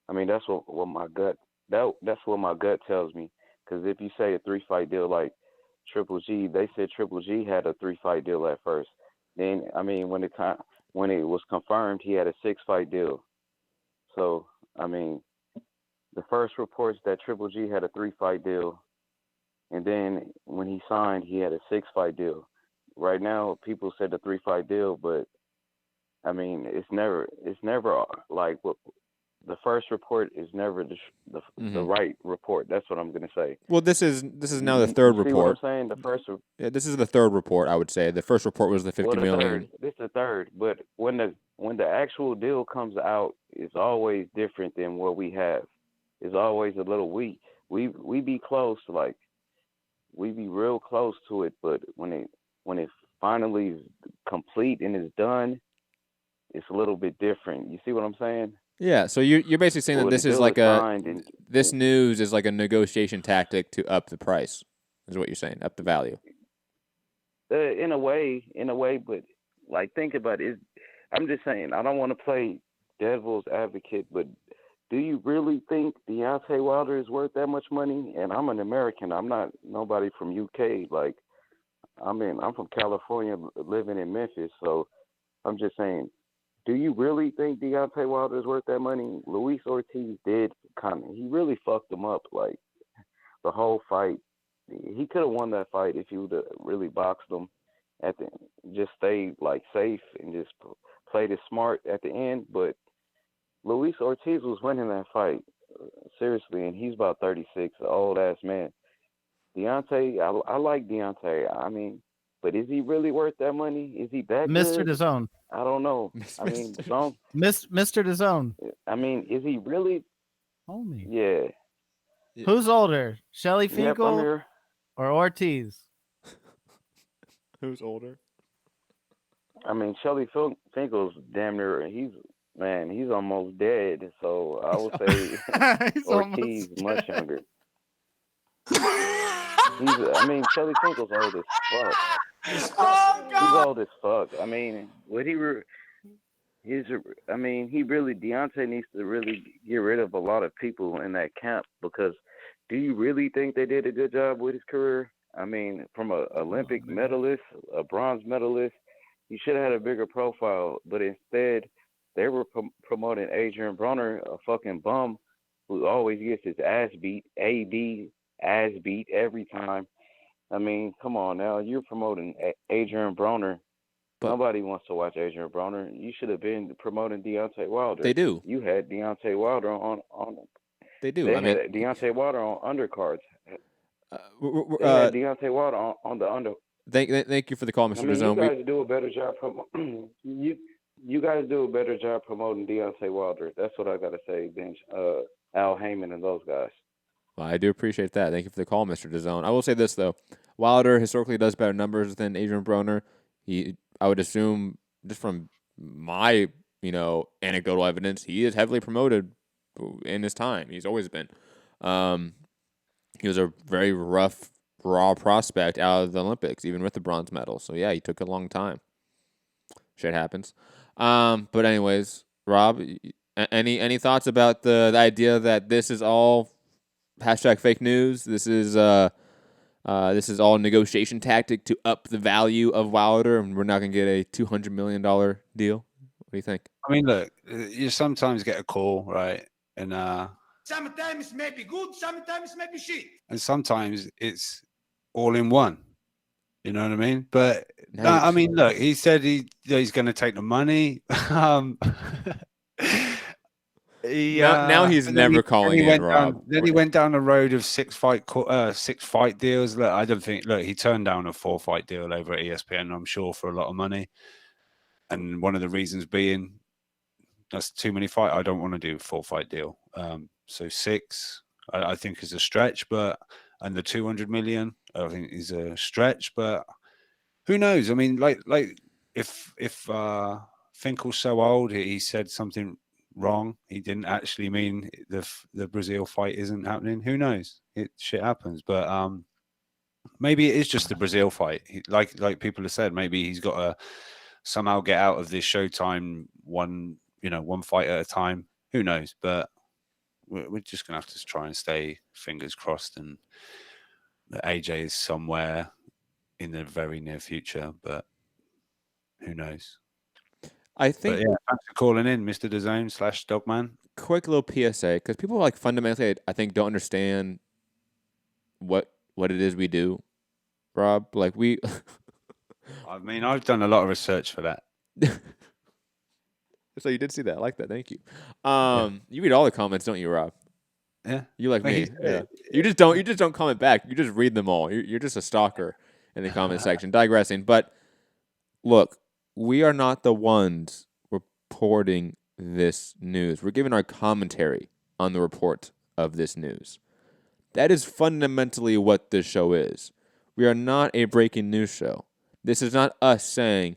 I mean, that's what my gut. That's what my gut tells me. Because if you say a 3-fight deal like Triple G, they said Triple G had a 3-fight deal at first. Then I mean, when it was confirmed, he had a 6-fight deal. So I mean, the first reports that Triple G had a 3-fight deal, and then when he signed, he had a 6-fight deal. Right now, people said the 3-fight deal, but I mean, it's never like what the first report is never the right report. That's what I'm gonna say.
Well, this is now the third report.
See what I'm saying? The first.
Yeah, this is the third report. I would say the first report was the $50 million.
Third. This is the third, but when the actual deal comes out, it's always different than what we have. It's always a little we be close, like we be real close to it, but when it finally is complete and is done, it's a little bit different. You see what I'm saying?
Yeah. So you're basically saying that this is like this news is like a negotiation tactic to up the price, is what you're saying, up the value.
In a way, but like think about it. I'm just saying, I don't want to play devil's advocate, but do you really think Deontay Wilder is worth that much money? And I'm an American. I'm not nobody from UK. Like, I'm from California, living in Memphis. So I'm just saying, do you really think Deontay Wilder is worth that money? Luis Ortiz did kind of. He really fucked him up. Like the whole fight, he could have won that fight if he would have really boxed him at the just stayed like safe and just played it smart at the end. But Luis Ortiz was winning that fight seriously, and he's about 36, an old ass man. Deontay, I like Deontay. I mean, but is he really worth that money? Is he that
Mr.
good?
DAZN.
I don't know. I mean,
Mr. DAZN.
I mean, is he really?
Homie.
Yeah.
Who's older, Shelly Finkel
I'm here.
or Ortiz?
Who's older?
I mean, Shelly Finkel's damn near. He's almost dead. So I would say Ortiz much younger. Shelly Finkel's old as fuck. He's old as fuck. I mean, Deontay needs to really get rid of a lot of people in that camp, because do you really think they did a good job with his career? I mean, from an Olympic medalist, a bronze medalist, he should have had a bigger profile, but instead they were promoting Adrian Broner, a fucking bum who always gets his ass beat, ass beat every time. I mean, come on now. You're promoting Adrian Broner. But nobody wants to watch Adrian Broner. You should have been promoting Deontay Wilder.
They do.
You had Deontay Wilder on.
They do.
They had Deontay Wilder on undercards. They had Deontay Wilder on the under.
Thank you for the call, Mr. DAZN.
You guys do a better job you guys do a better job promoting Deontay Wilder. That's what I gotta say, Bench. Al Heyman and those guys.
Well, I do appreciate that. Thank you for the call, Mr. DAZN. I will say this though: Wilder historically does better numbers than Adrian Broner. I would assume, just from my anecdotal evidence, he is heavily promoted in his time. He's always been. He was a very rough, raw prospect out of the Olympics, even with the bronze medal. So yeah, he took a long time. Shit happens. But anyways, Rob, any thoughts about the idea that this is all #fake news? This is all negotiation tactic to up the value of Wilder, and we're not going to get a $200 million deal. What do you think?
I mean, look, you sometimes get a call, right? And
sometimes it may be good, sometimes it may be shit.
And sometimes it's all in one. You know what I mean? But no, I mean, look, he said he's going to take the money.
Now he's never calling in, Rob.
Then he went down the road of 6 fight deals. Look, I don't think. Look, he turned down a 4-fight deal over at ESPN, I'm sure, for a lot of money. And one of the reasons being that's too many fights. I don't want to do a 4-fight deal. So 6, I think, is a stretch, and the 200 million, I think, is a stretch. But who knows? I mean, like if Finkel's so old, he said something wrong. He didn't actually mean the Breazeale fight isn't happening. Who knows? Shit happens. But maybe it is just the Breazeale fight. Like people have said, maybe he's got to somehow get out of this Showtime one fight at a time. Who knows? But we're just gonna have to try and stay fingers crossed, and that AJ is somewhere in the very near future. But who knows?
I think.
But yeah, thanks for calling in, Mr. DAZN / Dogman.
Quick little PSA, because people fundamentally, I think, don't understand what it is we do, Rob. I
mean, I've done a lot of research for that.
So you did see that. I like that. Thank you. You read all the comments, don't you, Rob?
Yeah.
You like me. Yeah. You just don't comment back. You just read them all. You're just a stalker in the comment section. Digressing. But look, we are not the ones reporting this news. We're giving our commentary on the report of this news. That is fundamentally what this show is. We are not a breaking news show. This is not us saying,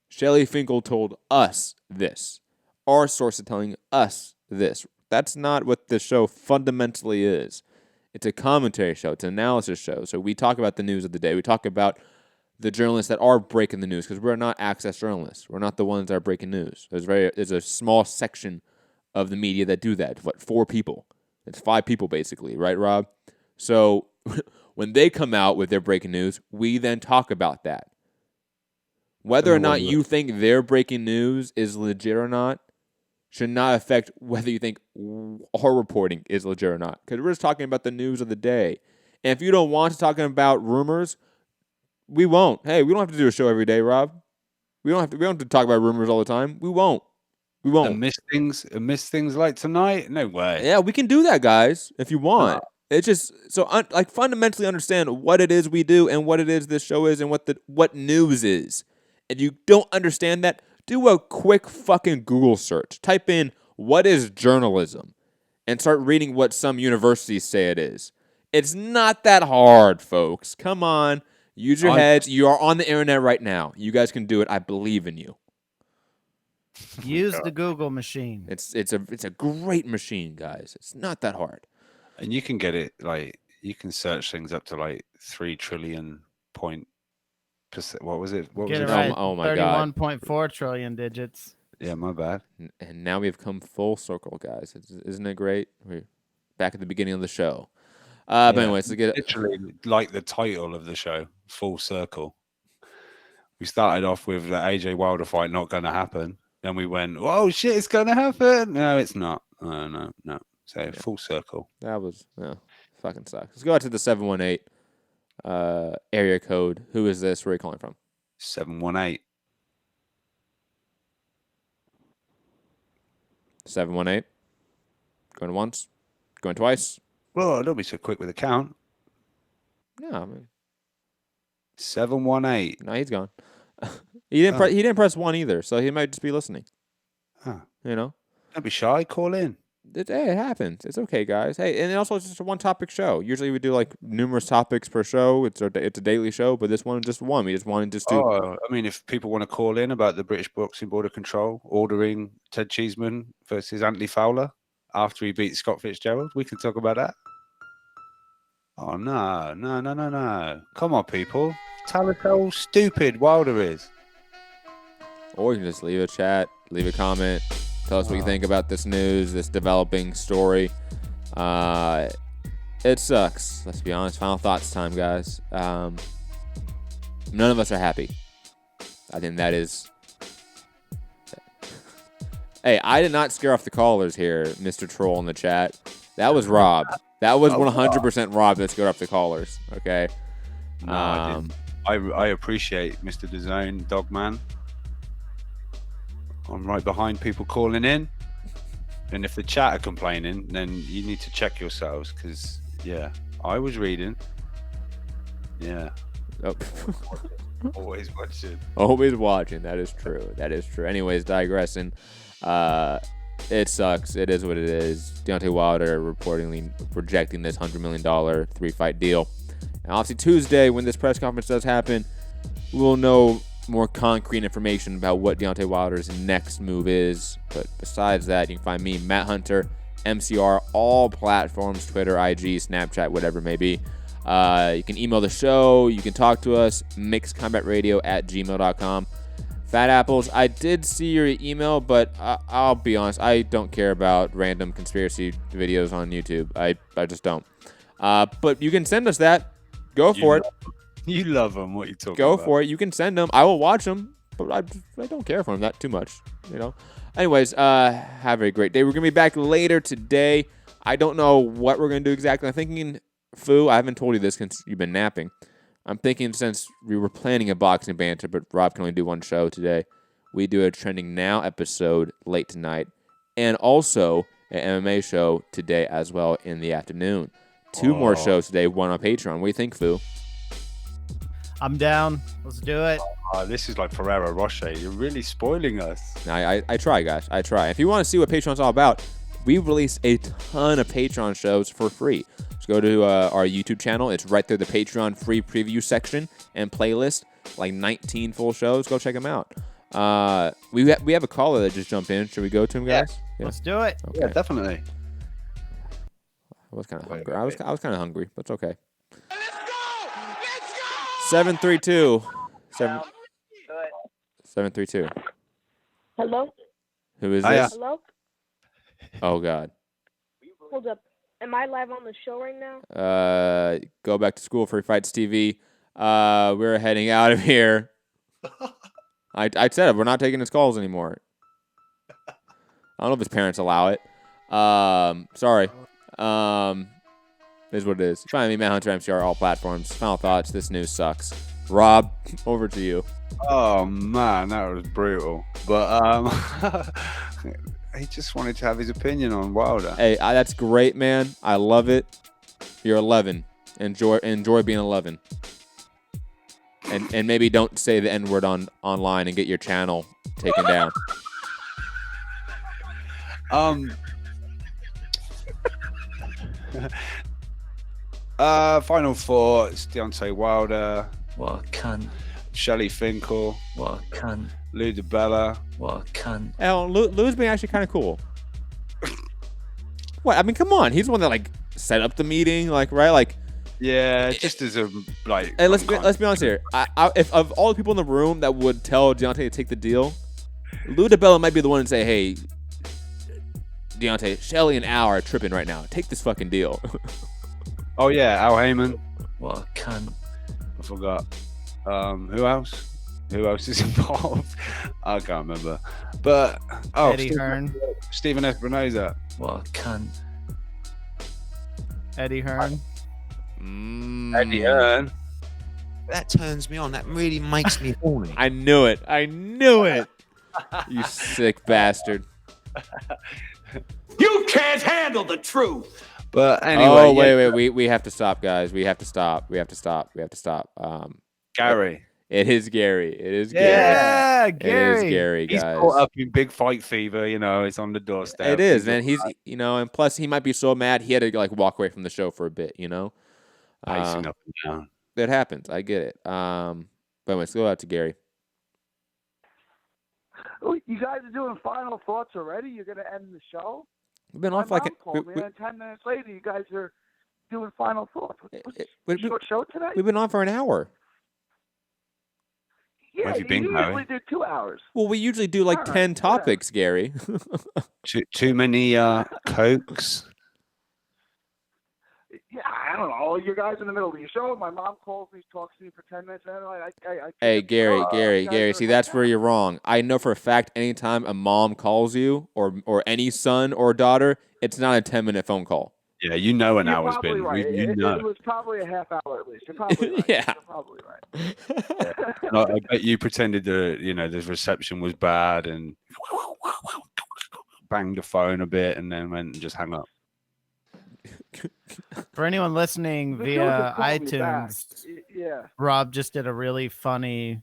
Shelly Finkel told us this. Our source is telling us this. That's not what this show fundamentally is. It's a commentary show. It's an analysis show. So we talk about the news of the day. We talk about the journalists that are breaking the news, because we're not access journalists. We're not the ones that are breaking news. There's a small section of the media that do that. 4 people? It's 5 people basically, right, Rob? So when they come out with their breaking news, we then talk about that. Whether or not you think their breaking news is legit or not should not affect whether you think our reporting is legit or not. Because we're just talking about the news of the day. And if you don't want to talk about rumors, we won't. Hey, we don't have to do a show every day, Rob. We don't have to talk about rumors all the time. We won't. We won't.
And miss things like tonight? No way.
Yeah, we can do that, guys, if you want. It's just so fundamentally understand what it is we do and what it is this show is and what news is. If you don't understand that, do a quick fucking Google search. Type in what is journalism and start reading what some universities say it is. It's not that hard, folks. Come on. Use your heads. You are on the internet right now. You guys can do it. I believe in you.
Use the Google machine.
It's a great machine, guys. It's not that hard.
And you can get it you can search things up to 3 trillion point percent. What was it? What
Get
was
it
it?
right.
Oh my god.
31.4 trillion digits.
Yeah, my bad.
And now we've come full circle, guys. Isn't it great? We're back at the beginning of the show. But anyways, to get
literally like the title of the show, Full Circle. We started off with the AJ Wilder fight not going to happen. Then we went, "Whoa, shit, it's going to happen." No, it's not. No. So full circle.
That was fucking sucks. Let's go out to the 718 area code. Who is this? Where are you calling from?
718.
718. Going once. Going twice.
Well, don't be so quick with the count.
No, I mean
718.
No, he's gone. He didn't press 1 either, so he might just be listening.
Huh.
You know?
Don't be shy. Call in.
It happens. It's okay, guys. Hey, and also it's just a one-topic show. Usually we do numerous topics per show. It's a daily show, but this one is just one. We just wanted to do.
Oh, I mean, if people want to call in about the British Boxing Board of Control ordering Ted Cheeseman versus Anthony Fowler after he beat Scott Fitzgerald, we can talk about that. Oh, no. Come on, people. Tell us how stupid Wilder is.
Or you can just leave a chat, leave a comment, tell us what you think about this news, this developing story. It sucks. Let's be honest. Final thoughts time, guys. None of us are happy. I think that is... Hey, I did not scare off the callers here, Mr. Troll in the chat. That was Rob. That was 100% Rob that scared off the callers. Okay.
No, I didn't. I appreciate Mr. DAZN, Dogman. I'm right behind people calling in. And if the chat are complaining, then you need to check yourselves because, I was reading. Yeah.
Oh.
Always watching.
Always watching. That is true. Anyways, digressing. It sucks. It is what it is. Deontay Wilder reportedly rejecting this $100 million 3-fight deal. And obviously Tuesday, when this press conference does happen, we will know more concrete information about what Deontay Wilder's next move is. But besides that, you can find me, Matt Hunter, MCR, all platforms, Twitter, IG, Snapchat, whatever it may be. You can email the show. You can talk to us, mixedcombatradio@gmail.com. Fat Apples, I did see your email, but I'll be honest, I don't care about random conspiracy videos on YouTube. I just don't. But you can send us that. Go for it.
You love them. What you talking
Go
about?
for it. You can send them. I will watch them, but I don't care for them that too much. You know. Anyways, have a great day. We're gonna be back later today. I don't know what we're gonna do exactly. I'm thinking, Fu. I haven't told you this since you've been napping. I'm thinking since we were planning a boxing banter, but Rob can only do one show today, we do a Trending Now episode late tonight, and also an MMA show today as well in the afternoon. Two more shows today, one on Patreon. What do you think, Fu?
I'm down. Let's do it.
This is like Ferrero Rocher. You're really spoiling us.
I try, guys. I try. If you want to see what Patreon's all about, we release a ton of Patreon shows for free. Just go to our YouTube channel. It's right there, the Patreon free preview section and playlist. Like 19 full shows. Go check them out. We have a caller that just jumped in. Should we go to him, guys?
Yeah. Let's do it.
Okay.
Yeah, definitely.
I was kind of hungry. I was kind of hungry, but it's okay. 732. 732.
Hello?
Who is this?
Hello?
Oh, God.
Hold up. Am I live on the show right now?
Go back to school for Fights TV. We're heading out of here. I said we're not taking his calls anymore. I don't know if his parents allow it. Sorry. Is what it is. Find me, Matt Hunter, MCR, all platforms. Final thoughts. This news sucks. Rob, over to you.
Oh man, that was brutal. But he just wanted to have his opinion on Wilder.
Hey, that's great, man. I love it. You're 11. Enjoy being 11. And maybe don't say the N-word online and get your channel taken down.
Final thoughts: Deontay Wilder.
What a cunt.
Shelly Finkel.
What a cunt.
Lou DiBella.
What a cunt.
Hell, Lou's been actually kind of cool. What? I mean, come on. He's the one that like set up the meeting, like right, like.
Yeah, just as a like.
Hey, let's be honest here. If of all the people in the room that would tell Deontay to take the deal, Lou DiBella might be the one to say, "Hey, Deontay, Shelly and Al are tripping right now. Take this fucking deal."
Oh yeah, Al Heyman.
What a cunt.
I forgot. Who else? Who else is involved? I can't remember. But
Eddie Hearn.
Stephen Espinoza.
What a cunt.
Eddie Hearn.
Eddie Hearn.
That turns me on. That really makes me horny.
I knew it. You sick bastard.
You can't handle the truth.
But anyway.
Oh wait. We have to stop, guys. We have to stop.
Gary.
It is Gary.
Yeah, Gary.
It is Gary, guys.
He's caught up in big fight fever. You know, it's on the doorstep.
It is, man. He's and plus he might be so mad he had to like walk away from the show for a bit.
Pacing up and down.
It happens. I get it. But let's go out to Gary.
Oh, you guys are doing final thoughts already? You're going to end the show?
We've been
My
off like
mom called me, and then 10 minutes later, you guys are doing final thoughts. What's short show today?
We've been on for an hour.
Yeah,
Where have you been,
usually
Harry?
do 2 hours.
Well, we usually do like 10 topics, Gary.
Too many cokes.
Yeah, I don't know. You guys in the middle of your show. My mom calls me, talks to me for 10 minutes, and I
Hey, Gary. See, that's where you're wrong. I know for a fact anytime a mom calls you or any son or daughter, it's not a 10-minute phone call.
Yeah, you know an hour's been.
Right.
You know.
It was probably a half hour at least. You're probably right.
Yeah.
You're probably right.
I bet you pretended the reception was bad and banged the phone a bit and then went and just hung up.
For anyone listening via iTunes,
yeah,
Rob just did a really funny,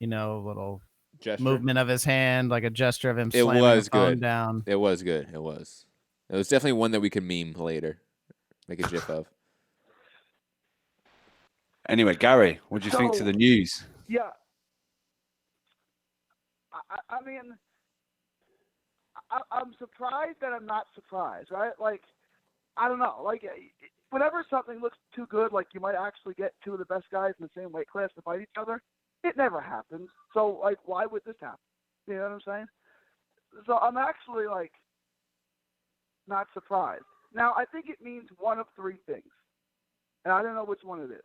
little
gesture.
Movement of his hand, like a gesture of him
It
slamming
was
the phone
good.
down.
It was good. It was definitely one that we could meme later. Make a gif of.
Anyway, Gary, what do you think to the news?
Yeah. I mean, I'm surprised that I'm not surprised, right? Like, I don't know. Like, whenever something looks too good, like you might actually get two of the best guys in the same weight class to fight each other, it never happens. So, like, why would this happen? You know what I'm saying? So I'm actually, like, not surprised. Now, I think it means one of three things, and I don't know which one it is.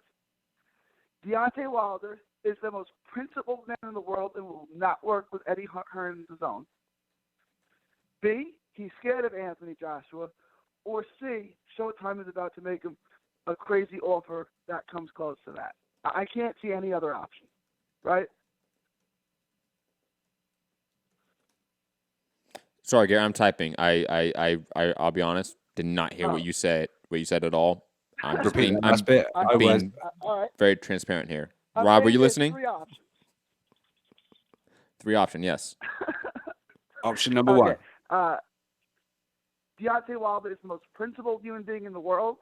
Deontay Wilder is the most principled man in the world and will not work with Eddie Hearn in DAZN. B, he's scared of Anthony Joshua. Or C, Showtime is about to make him a crazy offer that comes close to that. I can't see any other option, right?
Sorry, Gary, I'm typing. I'll be honest. Did not hear what you said at all. I'm just being, very transparent here. Rob, were you listening? Three options, yes.
Option number one.
Deontay Wilder is the most principled human being in the world,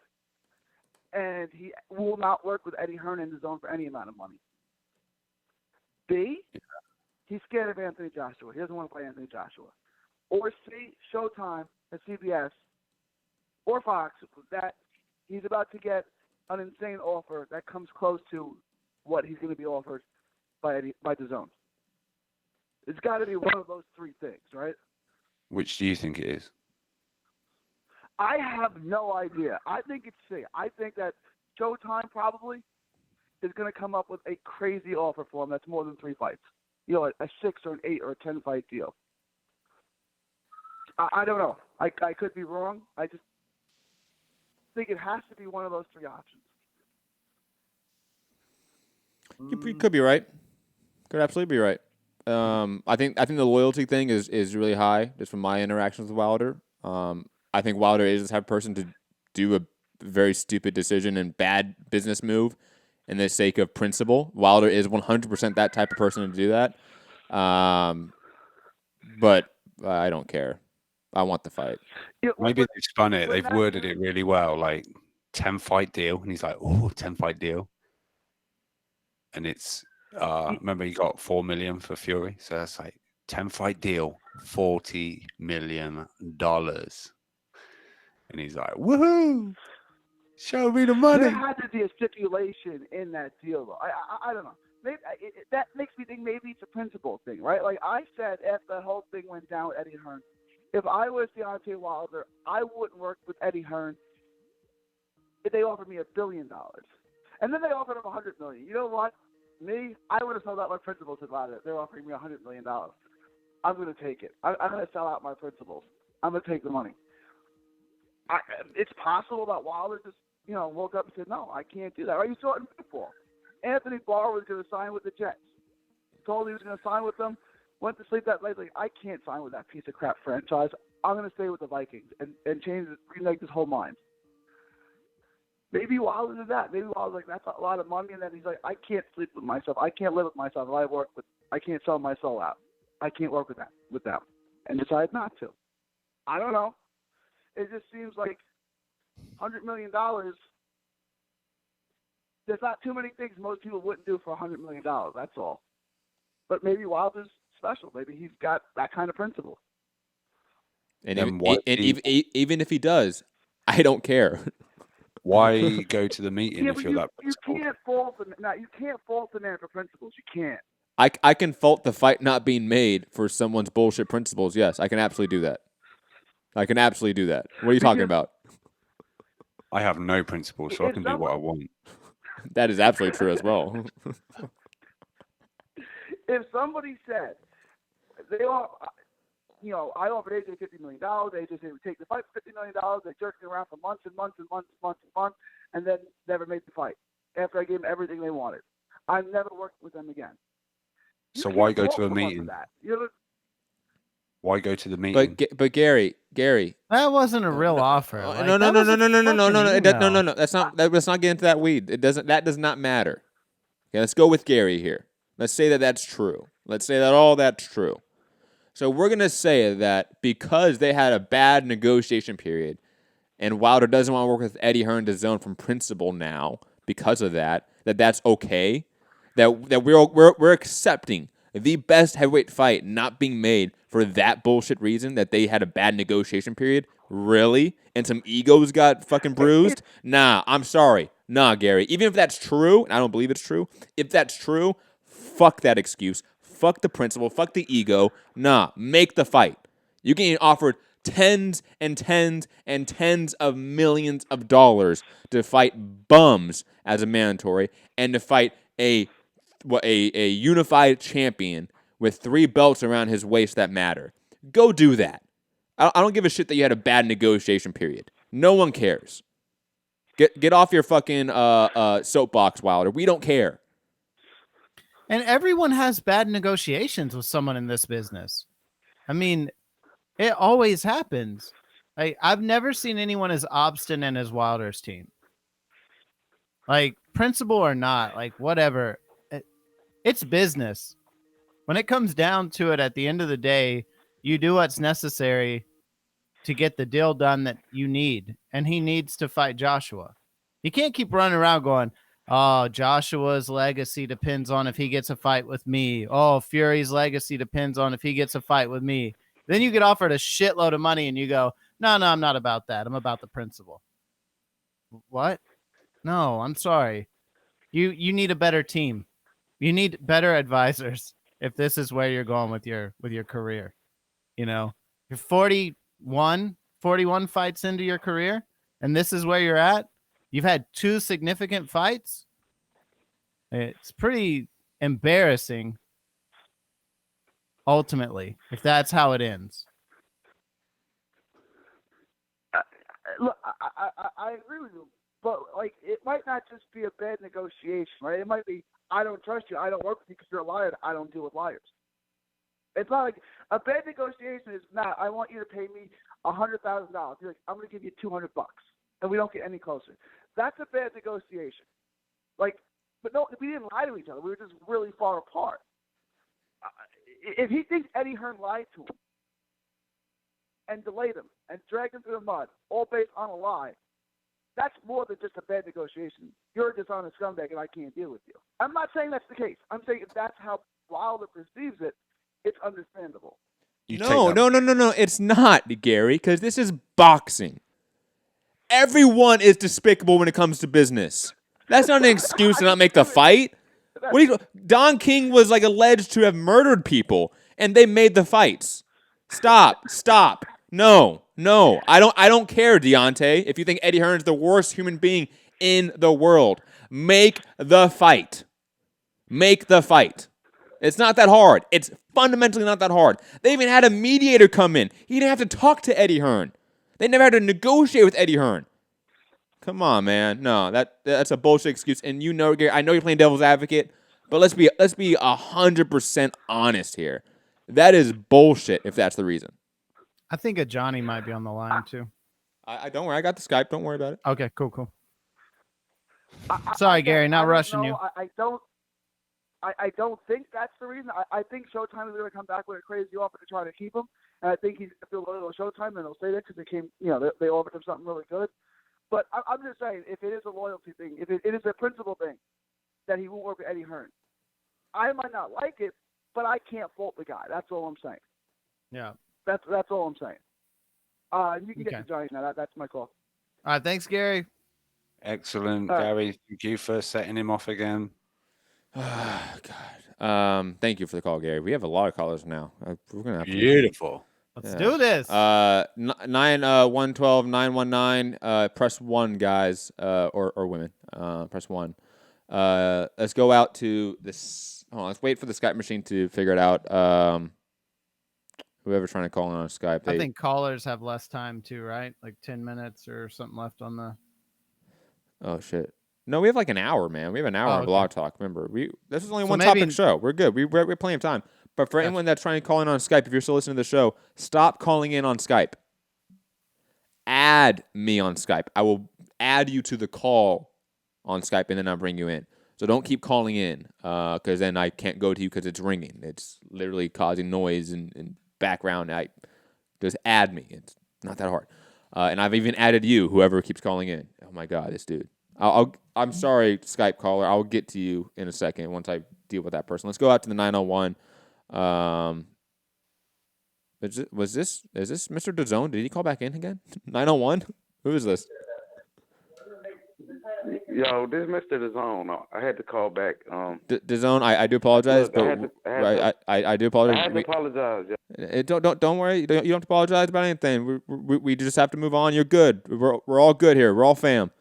and he will not work with Eddie Hearn in DAZN for any amount of money. B, he's scared of Anthony Joshua. He doesn't want to play Anthony Joshua. Or C, Showtime at CBS or Fox, that he's about to get an insane offer that comes close to what he's going to be offered by DAZN. It's got to be one of those three things, right?
Which do you think it is?
I have no idea. I think it's C. I think that Showtime probably is going to come up with a crazy offer for him that's more than 3 fights. a 6 or an 8 or a 10 fight deal. I don't know. I could be wrong. I just think it has to be one of those three options.
You could be right. Could absolutely be right. I think the loyalty thing is really high just from my interactions with Wilder. I think Wilder is the type of person to do a very stupid decision and bad business move in the sake of principle. Wilder is 100% that type of person to do that. But I don't care. I want the fight.
Maybe they've spun it. They've worded it really well, like 10-fight deal. And he's like, oh, 10-fight deal. And it's, remember he got $4 million for Fury. So that's like 10-fight deal, $40 million. And he's like, woohoo! Show me the money.
There had to be a stipulation in that deal, though. I don't know. Maybe that makes me think maybe it's a principle thing, right? Like I said after the whole thing went down with Eddie Hearn, if I was Deontay Wilder, I wouldn't work with Eddie Hearn if they offered me $1 billion. And then they offered him $100 million. You know what? Me, I would have sold out my principles about it. They're offering me $100 million. I'm going to take it. I'm going to sell out my principles. I'm going to take the money. It's possible that Wilder just, woke up and said, no, I can't do that. Right? You saw it in football. Anthony Barr was going to sign with the Jets. Told he was going to sign with them. Went to sleep that late. Like, I can't sign with that piece of crap franchise. I'm going to stay with the Vikings and remake his whole mind. Maybe Wilder did that. Maybe Wilder's like, that's a lot of money. And then he's like, I can't sleep with myself. I can't live with myself. I can't sell my soul out. I can't work with them. And decided not to. I don't know. It just seems like $100 million. There's not too many things most people wouldn't do for $100 million. That's all. But maybe Wilder's special. Maybe he's got that kind of principle.
And even if he does, I don't care.
Why go to the meeting if you're that principled?
You can't fault the man for principles. You can't.
I can fault the fight not being made for someone's bullshit principles. Yes, I can absolutely do that. What are you talking about?
I have no principles, so I can do what I want.
That is absolutely true as well.
If somebody said, I offered AJ $50 million, AJ said we take the fight for $50 million, they jerked it around for months and months and months and months and months, and then never made the fight after I gave them everything they wanted. I never worked with them again.
So why go to a meeting? Why go to the meeting?
But Gary,
that wasn't a real offer.
No. Let's not get into that weed. That does not matter. Okay, let's go with Gary here. Let's say that that's true. Let's say that all that's true. So we're gonna say that because they had a bad negotiation period, and Wilder doesn't want to work with Eddie Hearn DAZN from principle now because of that, that's okay. That we're accepting the best heavyweight fight not being made for that bullshit reason that they had a bad negotiation period? Really? And some egos got fucking bruised? Nah, I'm sorry. Nah, Gary. Even if that's true, and I don't believe it's true, if that's true, fuck that excuse. Fuck the principle. Fuck the ego. Nah, make the fight. You get offered tens and tens and tens of millions of dollars to fight bums as a mandatory and to fight a unified champion with 3 belts around his waist that matter. Go do that. I don't give a shit that you had a bad negotiation period. No one cares. Get off your fucking soapbox, Wilder. We don't care.
And everyone has bad negotiations with someone in this business. I mean, it always happens. I've never seen anyone as obstinate as Wilder's team. Like, principle or not, like, whatever. It's business. When it comes down to it, at the end of the day, you do what's necessary to get the deal done that you need. And he needs to fight Joshua. He can't keep running around going, oh, Joshua's legacy depends on if he gets a fight with me. Oh, Fury's legacy depends on if he gets a fight with me. Then you get offered a shitload of money and you go, no, I'm not about that. I'm about the principle. What? No, I'm sorry. You need a better team. You need better advisors if this is where you're going with your career. You're 41 fights into your career, and this is where you're at. You've had 2 significant fights. It's pretty embarrassing ultimately, if that's how it ends.
Look, I agree with you, but like it might not just be a bad negotiation, right? It might be I don't trust you, I don't work with you because you're a liar. I don't deal with liars. It's not like a bad negotiation is not. I want you to pay me $100,000. You're like, I'm going to give you $200, and we don't get any closer. That's a bad negotiation. Like, but no, we didn't lie to each other. We were just really far apart. If he thinks Eddie Hearn lied to him and delayed him and dragged him through the mud, all based on a lie, that's more than just a bad negotiation. You're a dishonest scumbag, and I can't deal with you. I'm not saying that's the case. I'm saying if that's how Wilder perceives it, it's understandable.
No. It's not, Gary, because this is boxing. Everyone is despicable when it comes to business. That's not an excuse to not make the fight. Don King was like alleged to have murdered people, and they made the fights. Stop. No. I don't care, Deontay. If you think Eddie Hearn is the worst human being in the world, make the fight. It's not that hard. It's fundamentally not that hard. They even had a mediator come in. He didn't have to talk to Eddie Hearn. They never had to negotiate with Eddie Hearn. Come on, man. No, that's a bullshit excuse. And you know, Gary, I know you're playing devil's advocate, but let's be 100% honest here. That is bullshit if that's the reason.
I think a Johnny might be on the line too.
I don't worry. I got the Skype. Don't worry about it.
Okay, cool. Sorry, Gary, not rushing you.
I don't think that's the reason. I think Showtime is going to come back with a crazy offer to try to keep him, and I think he's going to feel loyal to Showtime, and they'll say that because they offered him something really good. But I'm just saying, if it is a loyalty thing, if it is a principle thing, that he won't work with Eddie Hearn, I might not like it, but I can't fault the guy. That's all I'm saying.
Yeah.
That's all I'm saying. You can get to Johnny now. That's my call.
All right, thanks, Gary.
Excellent, Gary. Thank you for setting him off again.
God. Thank you for the call, Gary. We have a lot of callers now. We're gonna have
Beautiful.
Let's do this.
9-1-12-919. Press 1, guys, or women. Press 1. Let's go out to this. Hold on, let's wait for the Skype machine to figure it out. Whoever's trying to call in on Skype.
I think callers have less time too, right? Like 10 minutes or something left on the.
Oh shit. No, we have like an hour, man. We have an hour on Blog Talk. Remember, this is only one
maybe...
topic show. We're good. We're plenty of time. But for anyone that's trying to call in on Skype, if you're still listening to the show, stop calling in on Skype. Add me on Skype. I will add you to the call on Skype, and then I'll bring you in. So don't keep calling in, because then I can't go to you because it's ringing. It's literally causing noise and background. Just add me. It's not that hard. And I've even added you, whoever keeps calling in. Oh my God, this dude. I'm sorry, Skype caller. I'll get to you in a second once I deal with that person. Let's go out to the 901. Is this Mr. DAZN? Did he call back in again? 901? Who is this?
Yo, this is Mr. DAZN. I had to call back.
DAZN, I do apologize.
Look,
I do apologize.
I had to apologize.
Don't worry. You don't have to apologize about anything. We just have to move on. You're good. We're all good here. We're all fam.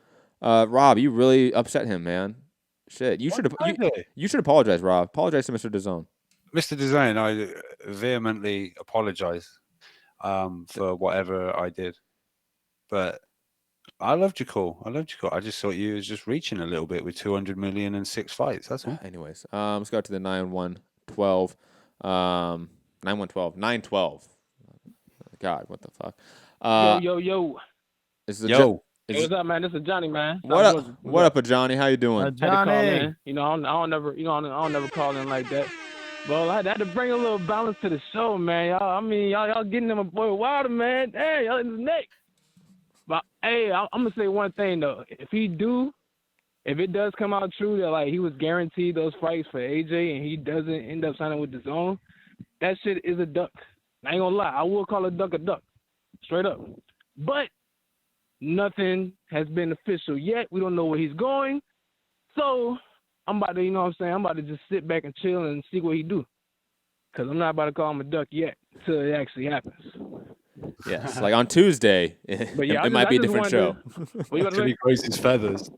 Rob, you really upset him, man. Shit, you should apologize, Rob. Apologize to Mr. DAZN.
Mr. DAZN, I vehemently apologize for whatever I did, but I loved your call. I just thought you was just reaching a little bit with 200 million and 6 fights. That's all.
Anyways, let's go to the 912. 912. God, what the fuck?
Yo. What's up, man? This is Johnny, man.
What up, Johnny? How you doing?
Johnny.
I don't never call in like that. Well, I had to bring a little balance to the show, man. Y'all getting them a boy Wilder, man. Hey, y'all in the neck. But hey, I'm gonna say one thing though. If it does come out true that like he was guaranteed those fights for AJ and he doesn't end up signing with DAZN, that shit is a duck. I ain't gonna lie, I will call a duck, straight up. But nothing has been official yet. We don't know where he's going, so I'm about to, I'm about to just sit back and chill and see what he do. Because I'm not about to call him a duck yet until it actually happens.
Yes, like on Tuesday, it might be a different show.
Until he grows his feathers.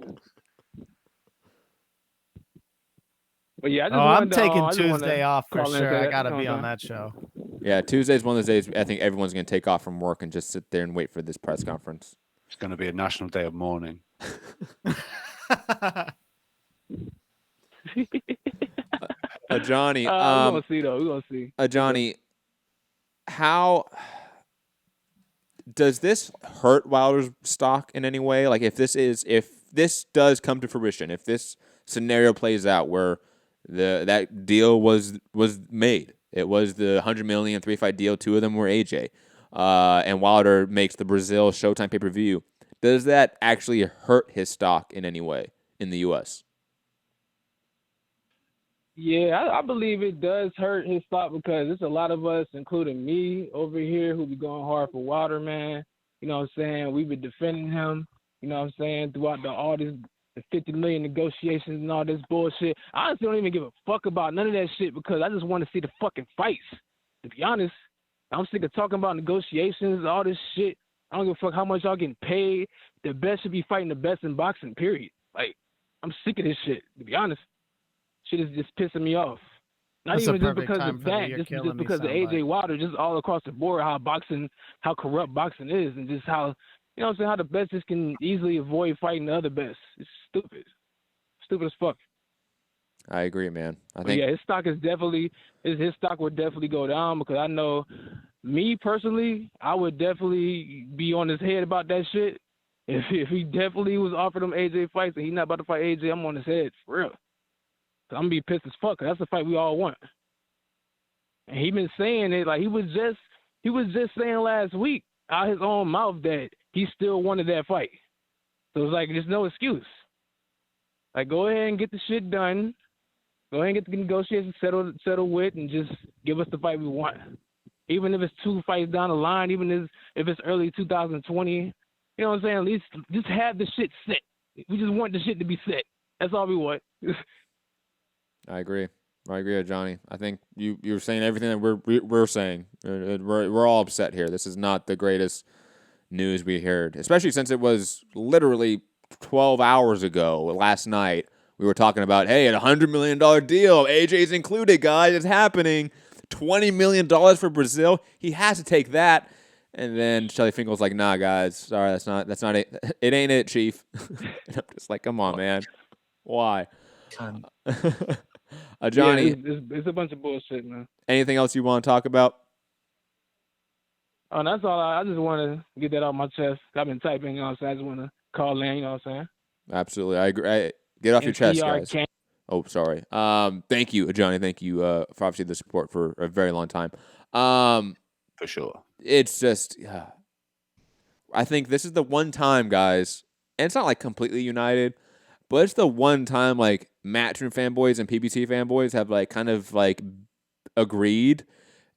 But yeah, I just
I'm
wanted to,
taking
I just wanted
Tuesday
to
off for
call in and
sure.
say
I
that,
gotta
you know
be
what
on
I'm
that show.
Yeah, Tuesday's one of those days I think everyone's going to take off from work and just sit there and wait for this press conference.
It's going to be a national day of mourning.
Johnny,
we're gonna see though. We're gonna see.
Johnny, how does this hurt Wilder's stock in any way? Like if this does come to fruition, if this scenario plays out where that deal was made, it was the $100 million 3-fight deal. 2 of them were AJ, and Wilder makes the Breazeale Showtime pay-per-view. Does that actually hurt his stock in any way in the U.S.?
Yeah, I believe it does hurt his stock because it's a lot of us, including me over here, who be going hard for Wilder, man. You know what I'm saying? We've been defending him, you know what I'm saying, throughout all this the 50 million negotiations and all this bullshit. I honestly don't even give a fuck about none of that shit because I just want to see the fucking fights. To be honest, I'm sick of talking about negotiations, all this shit. I don't give a fuck how much y'all getting paid. The best should be fighting the best in boxing, period. Like, I'm sick of this shit, to be honest. Shit is just pissing me off. Not even just because of that, just because of AJ Wilder, just all across the board, how corrupt boxing is, and just how, you know what I'm saying, how the best just can easily avoid fighting the other best. It's stupid. Stupid as fuck.
I agree, man. I
But
think
yeah, his stock would definitely go down because I know, me personally, I would definitely be on his head about that shit. If he definitely was offered him AJ fights and he's not about to fight AJ, I'm on his head for real. I'm gonna be pissed as fuck. That's the fight we all want. And he been saying it like he was just saying last week out his own mouth that he still wanted that fight. So it's like there's no excuse. Like go ahead and get the shit done. Go ahead and get the negotiations settled with, and just give us the fight we want. Even if it's 2 fights down the line, even if it's early 2020, you know what I'm saying? At least just have the shit set. We just want the shit to be set. That's all we want.
I agree. I agree with Johnny. I think you're saying everything that we're saying. We're all upset here. This is not the greatest news we heard, especially since it was literally 12 hours ago last night. We were talking about, hey, a $100 million deal. AJ's included, guys. It's happening. $20 million for Breazeale. He has to take that. And then Shelly Finkel's like, nah, guys. Sorry, that's not it. It ain't it, Chief. And I'm just like, come on, man. Why? Johnny,
yeah, it's a bunch of bullshit, man.
Anything else you want to talk about?
Oh, that's all. I just want to get that off my chest. I've been typing, you know what I'm saying? I just want to call in, you know what I'm saying?
Absolutely. I agree. Get off your chest, guys. Oh, sorry. Thank you, Johnny. Thank you for obviously the support for a very long time.
For sure.
It's just, I think this is the one time, guys, and it's not like completely united, but it's the one time like Matchroom fanboys and PBC fanboys have like kind of like agreed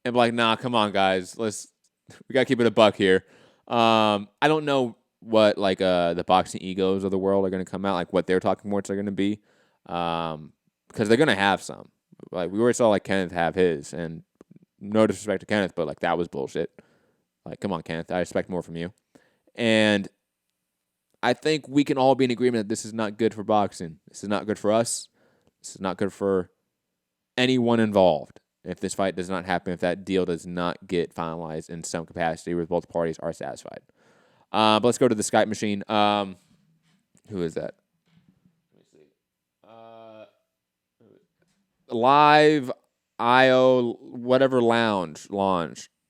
and like, nah, come on, guys, we gotta keep it a buck here. I don't know what like the boxing egos of the world are gonna come out, like what their talking points are gonna be, because they're gonna have some. Like we already saw like Kenneth have his, and no disrespect to Kenneth, but like that was bullshit. Like, come on, Kenneth, I expect more from you. And I think we can all be in agreement that this is not good for boxing. This is not good for us. This is not good for anyone involved. If this fight does not happen, if that deal does not get finalized in some capacity where both parties are satisfied. But let's go to the Skype machine. Who is that? Let me see. Live IO whatever lounge.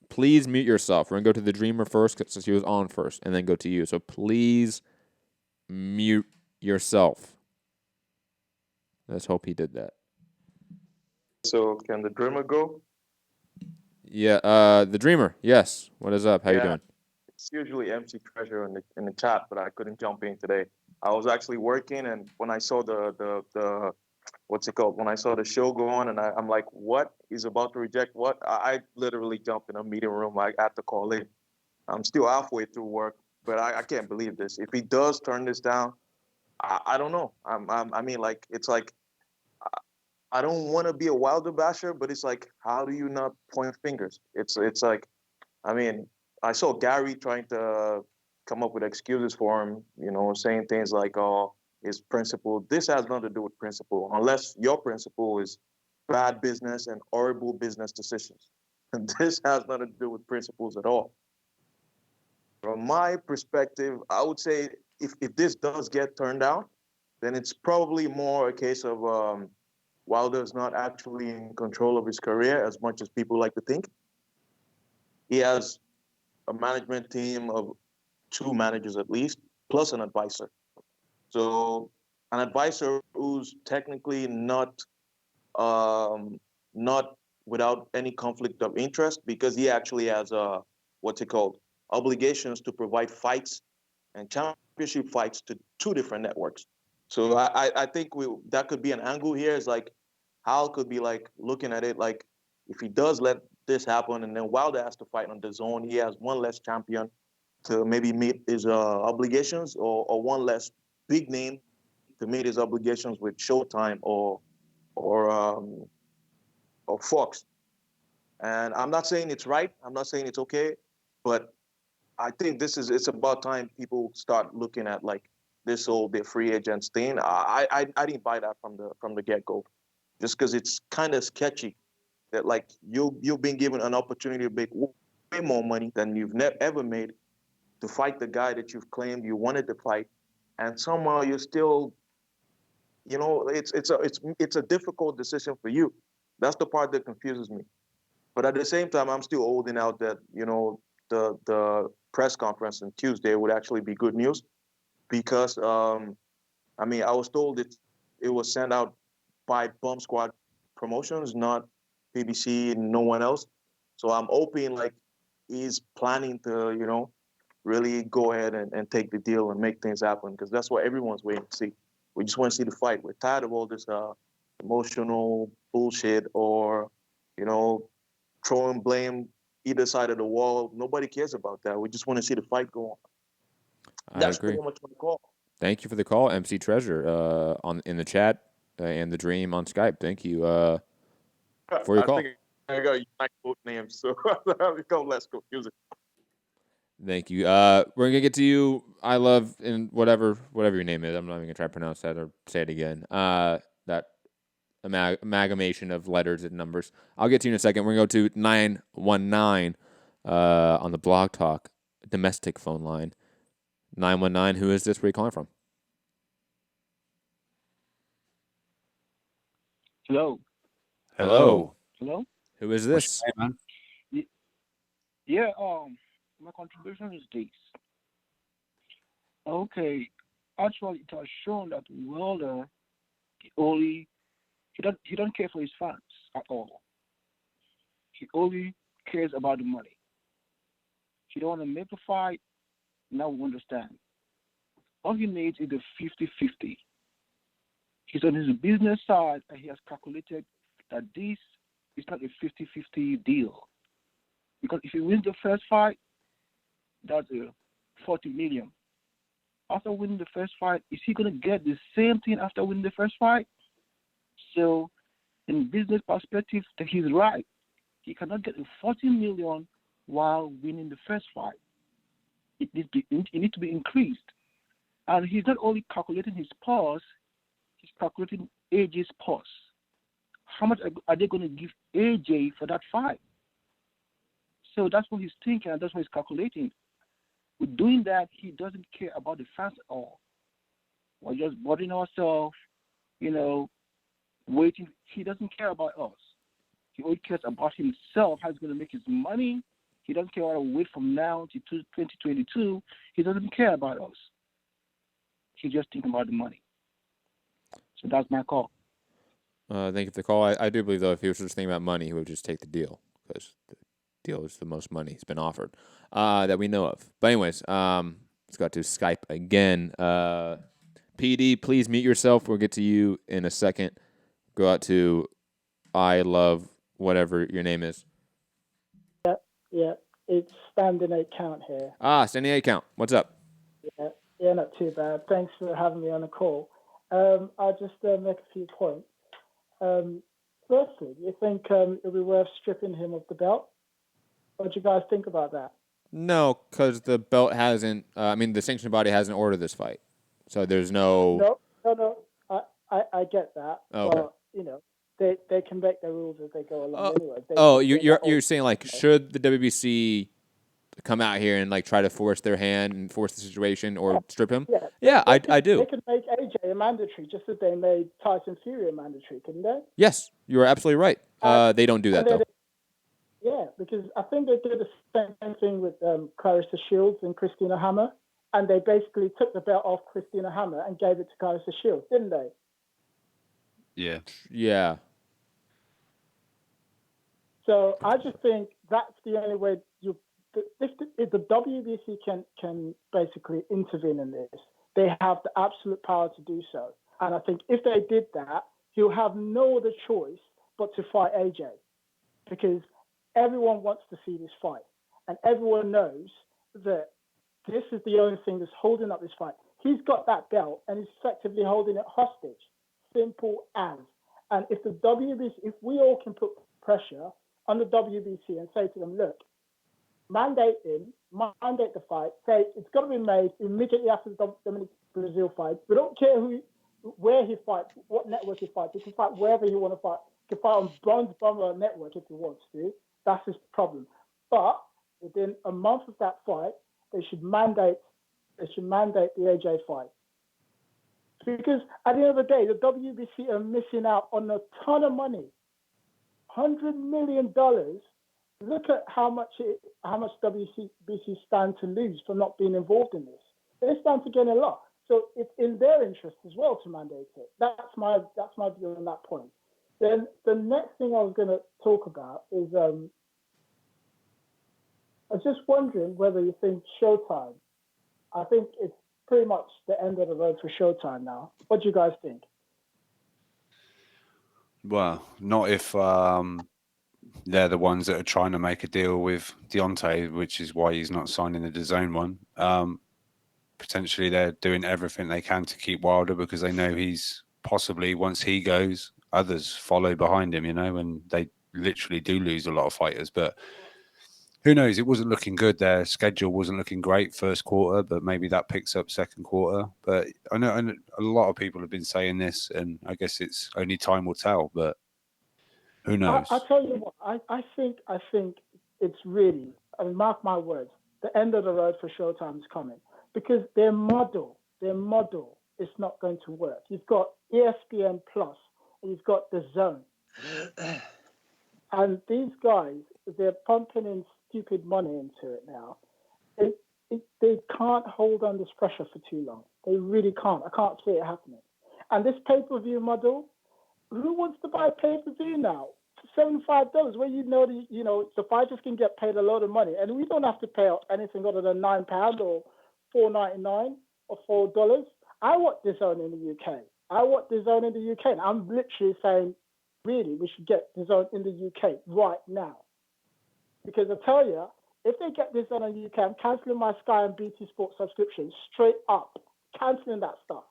Please mute yourself. We're going to go to the Dreamer first since he was on first, and then go to you. So please mute yourself. Let's hope he did that.
So can the Dreamer go?
Yeah, the Dreamer. Yes. What is up? How you doing?
It's usually MC Treasure in the chat, but I couldn't jump in today. I was actually working, and when I saw the what's it called? When I saw the show go on, and I'm like, what? He's about to reject what? I literally jumped in a meeting room. I had to call in. I'm still halfway through work, but I can't believe this. If he does turn this down, I don't know. I mean, like, it's like, I don't want to be a Wilder basher, but it's like, how do you not point fingers? It's like, I mean, I saw Gary trying to come up with excuses for him, you know, saying things like, oh, is principle. This has nothing to do with principle, unless your principle is bad business and horrible business decisions. And this has nothing to do with principles at all. From my perspective, I would say if this does get turned down, then it's probably more a case of Wilder's not actually in control of his career as much as people like to think. He has a management team of 2 managers at least, plus an advisor. So an advisor who's technically not without any conflict of interest, because he actually has obligations to provide fights and championship fights to 2 different networks. So I think that could be an angle here. Is like Hal could be like looking at it like, if he does let this happen and then Wilder has to fight on DAZN, he has one less champion to maybe meet his obligations, or one less big name to meet his obligations with Showtime or Fox. And I'm not saying it's right. I'm not saying it's okay, but I think it's about time people start looking at like this whole the free agents thing. I didn't buy that from the get-go, just because it's kind of sketchy that like you've been given an opportunity to make way more money than you've ever made to fight the guy that you've claimed you wanted to fight, and somehow you're still, it's a difficult decision for you. That's the part that confuses me. But at the same time, I'm still holding out that the press conference on Tuesday would actually be good news, because I was told it was sent out by Bomb Squad Promotions, not BBC, no one else. So I'm hoping like he's planning to really go ahead and take the deal and make things happen, because that's what everyone's waiting to see. We just want to see the fight. We're tired of all this emotional bullshit or throwing blame either side of the wall. Nobody cares about that. We just want to see the fight go on. That's
agree.
pretty much my call.
Thank you for the call, MC Treasure, in the chat and the Dream on Skype. Thank you for your call.
I think I got unique both names, so I'll become less confusing.
Thank you. We're gonna get to you. I love and whatever your name is. I'm not even gonna try to pronounce that or say it again. That amalgamation of letters and numbers. I'll get to you in a second. We're gonna go to 919 on the Blog Talk domestic phone line. 919. Who is this? Where are you calling from?
Hello.
Hello.
Hello.
Who is this?
Man?
Yeah. My contribution is this. Okay. Actually, it has shown that Wilder he don't care for his fans at all. He only cares about the money. He don't want to make a fight. Now we understand. All he needs is a 50-50. He's on his business side, and he has calculated that this is not a 50-50 deal. Because if he wins the first fight, that's a $40 million. After winning the first fight, is he going to get the same thing after winning the first fight? So, in business perspective, he's right. He cannot get a $40 million while winning the first fight. It needs to be increased. And he's not only calculating his pause, he's calculating AJ's pause. How much are they going to give AJ for that fight? So that's what he's thinking, and that's what he's calculating. With doing that, he doesn't care about the fans at all. We're just bothering ourselves, waiting. He doesn't care about us. He only cares about himself, how he's going to make his money. He doesn't care about wait from now to 2022. He doesn't care about us. He's just thinking about the money. So that's my call.
Thank you for the call. I do believe, though, if he was just thinking about money, he would just take the deal, because the deal is the most money he's been offered that we know of. But anyways, let's go to Skype again. PD, please mute yourself. We'll get to you in a second. Go out to I love whatever your name is.
Yeah, it's standing 8 count here.
Standing 8 count. What's up?
Yeah, not too bad. Thanks for having me on the call. I'll just make a few points. Firstly, do you think it would be worth stripping him of the belt? What do you guys think about that?
No, because the belt hasn't. The sanctioning body hasn't ordered this fight, so there's no.
Nope. No, I get that.
Oh, okay.
But, you know, they can make their rules as they go along anyway.
You're saying like, should the WBC come out here and like try to force their hand and force the situation or strip him? Yeah, I do.
They could make AJ a mandatory just as they made Tyson Fury a mandatory, couldn't they?
Yes, you are absolutely right. They don't do that though.
Yeah, because I think they did the same thing with Clarissa Shields and Christina Hammer, and they basically took the belt off Christina Hammer and gave it to Clarissa Shields, didn't they?
Yeah.
Yeah.
So I just think that's the only way if the WBC can basically intervene in this, they have the absolute power to do so. And I think if they did that, he'll have no other choice but to fight AJ, because everyone wants to see this fight, and everyone knows that this is the only thing that's holding up this fight. He's got that belt, and he's effectively holding it hostage. Simple as. And if the WBC, if we all can put pressure on the WBC and say to them, look, mandate the fight, say it's got to be made immediately after the Dominic Breazeale fight. We don't care where he fights, what network he fights. He can fight wherever he want to fight. He can fight on Bronze Bomber Network if he wants to. That's his problem. But within a month of that fight, they should mandate the AJ fight. Because at the end of the day, the WBC are missing out on a ton of money. $100 million. Look at how much WBC stand to lose for not being involved in this. They stand to gain a lot. So it's in their interest as well to mandate it. That's my view on that point. Then the next thing I was going to talk about is I was just wondering whether you think Showtime. I think it's pretty much the end of the road for Showtime now. What do you guys think?
Well, not if they're the ones that are trying to make a deal with Deontay, which is why he's not signing the DAZN one. Potentially, they're doing everything they can to keep Wilder because they know he's possibly, once he goes, others follow behind him, and they literally do lose a lot of fighters. But who knows? It wasn't looking good. Their schedule wasn't looking great first quarter, but maybe that picks up second quarter. But I know a lot of people have been saying this, and I guess it's only time will tell. But who knows?
I tell you what, I think it's really, mark my words, the end of the road for Showtime is coming, because their model is not going to work. You've got ESPN Plus, and you've got DAZN. And these guys, they're pumping in stupid money into it now. They can't hold on this pressure for too long. They really can't. I can't see it happening. And this pay-per-view model, who wants to buy pay-per-view now? $75, where the fighters can get paid a lot of money, and we don't have to pay anything other than £9 or $4.99 or $4. I want DAZN in the UK. I want DAZN in the UK. And I'm literally saying, really, we should get DAZN in the UK right now. Because I tell you, if they get DAZN in the UK, I'm cancelling my Sky and BT Sports subscription straight up. Cancelling that stuff.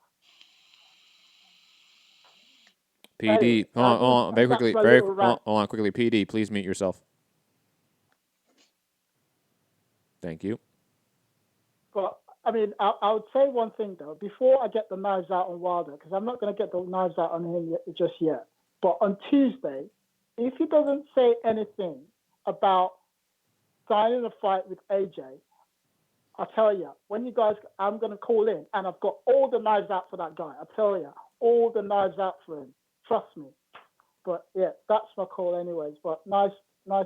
PD, hold on, very quickly, hold on, quickly. PD, please mute yourself. Thank you.
But I would say one thing though. Before I get the knives out on Wilder, because I'm not going to get the knives out on him just yet. But on Tuesday, if he doesn't say anything about signing a fight with AJ, I'll tell you, when you guys, I'm going to call in, and I've got all the knives out for that guy. I tell you, all the knives out for him. Trust me. But yeah, that's my call anyways. But nice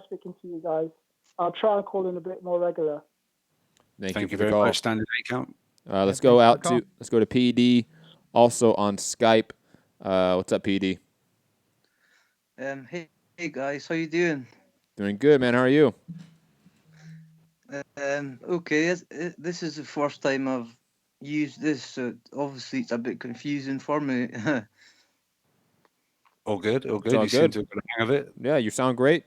speaking to you guys. I'll try and call in a bit more regular.
Thank you very much, Standard Account.
Let's go to PD, also on Skype. What's up, PD?
Hey guys, how you doing?
Doing good, man. How are you?
Okay, this is the first time I've used this, so obviously it's a bit confusing for me.
All good.
It's all
You seem to have got a hang of it.
Yeah, you sound great.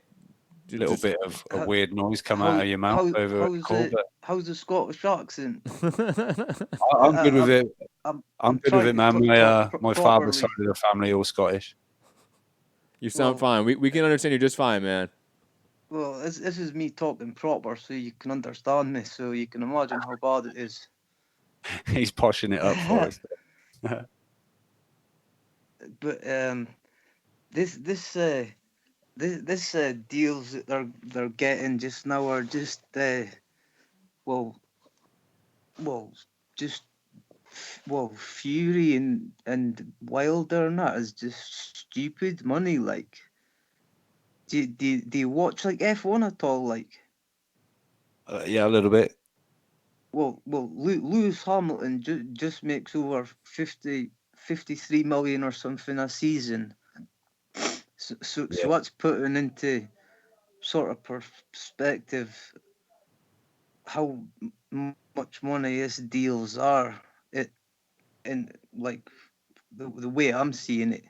A little bit of a weird noise come out of your mouth over the call.
How's the Scottish accent?
I'm good with it. I'm good with it, man. My father's side of the family all Scottish.
You sound fine. We can understand you just fine, man.
Well, this is me talking proper, so you can understand me. So you can imagine how bad it is.
He's poshing it up for us.
this deals that they're getting just now are just well just Fury and Wilder and that is just stupid money. Like, do you watch like F1 at all? Like,
Yeah, a little bit.
well, Lewis Hamilton just makes over 53 million or something a season. So that's putting into sort of perspective how much money his deals are. And like the way I'm seeing it,